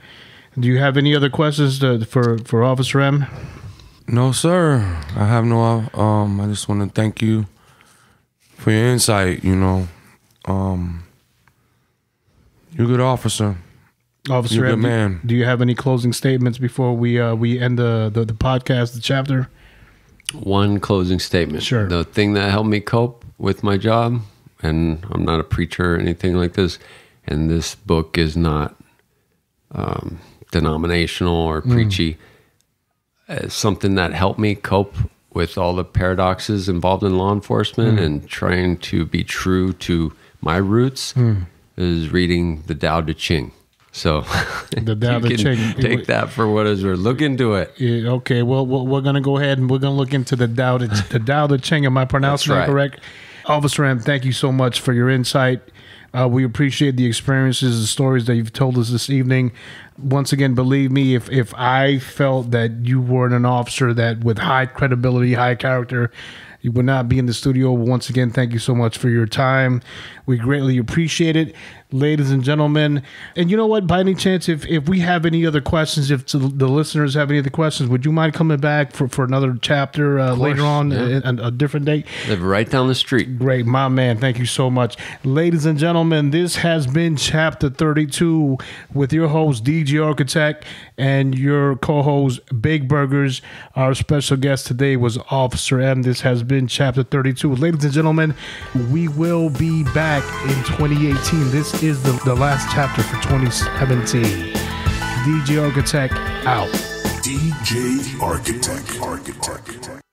do you have any other questions for Officer M? No, sir. I have no. I just want to thank you for your insight. You know, you're a good officer. Officer you're a M, good man. Do you have any closing statements before we end the podcast, the chapter? One closing statement. Sure. The thing that helped me cope with my job, and I'm not a preacher or anything like this, and this book is not denominational or preachy. Something that helped me cope with all the paradoxes involved in law enforcement and trying to be true to my roots is reading the Tao Te Ching. So the Tao Te Ching. Take that for what is. Or look into it. Yeah, okay, well, we're going to go ahead and we're going to look into the Tao Te Ching. Am I pronouncing that correct? Officer M, thank you so much for your insight. We appreciate the experiences, the stories that you've told us this evening. Once again, believe me, if I felt that you weren't an officer that with high credibility, high character, you would not be in the studio. Once again, thank you so much for your time. We greatly appreciate it, ladies and gentlemen. And you know what? By any chance, if we have any other questions, if the listeners have any other questions, would you mind coming back for another chapter later on, a different date? Live right down the street. Great, my man. Thank you so much. Ladies and gentlemen, this has been Chapter 32 with your host, DJ Architect. and your co-host, Big Burgers. Our special guest today was Officer M. This has been Chapter 32. Ladies and gentlemen, we will be back in 2018. This is the last chapter for 2017. DJ Architect out. DJ Architect.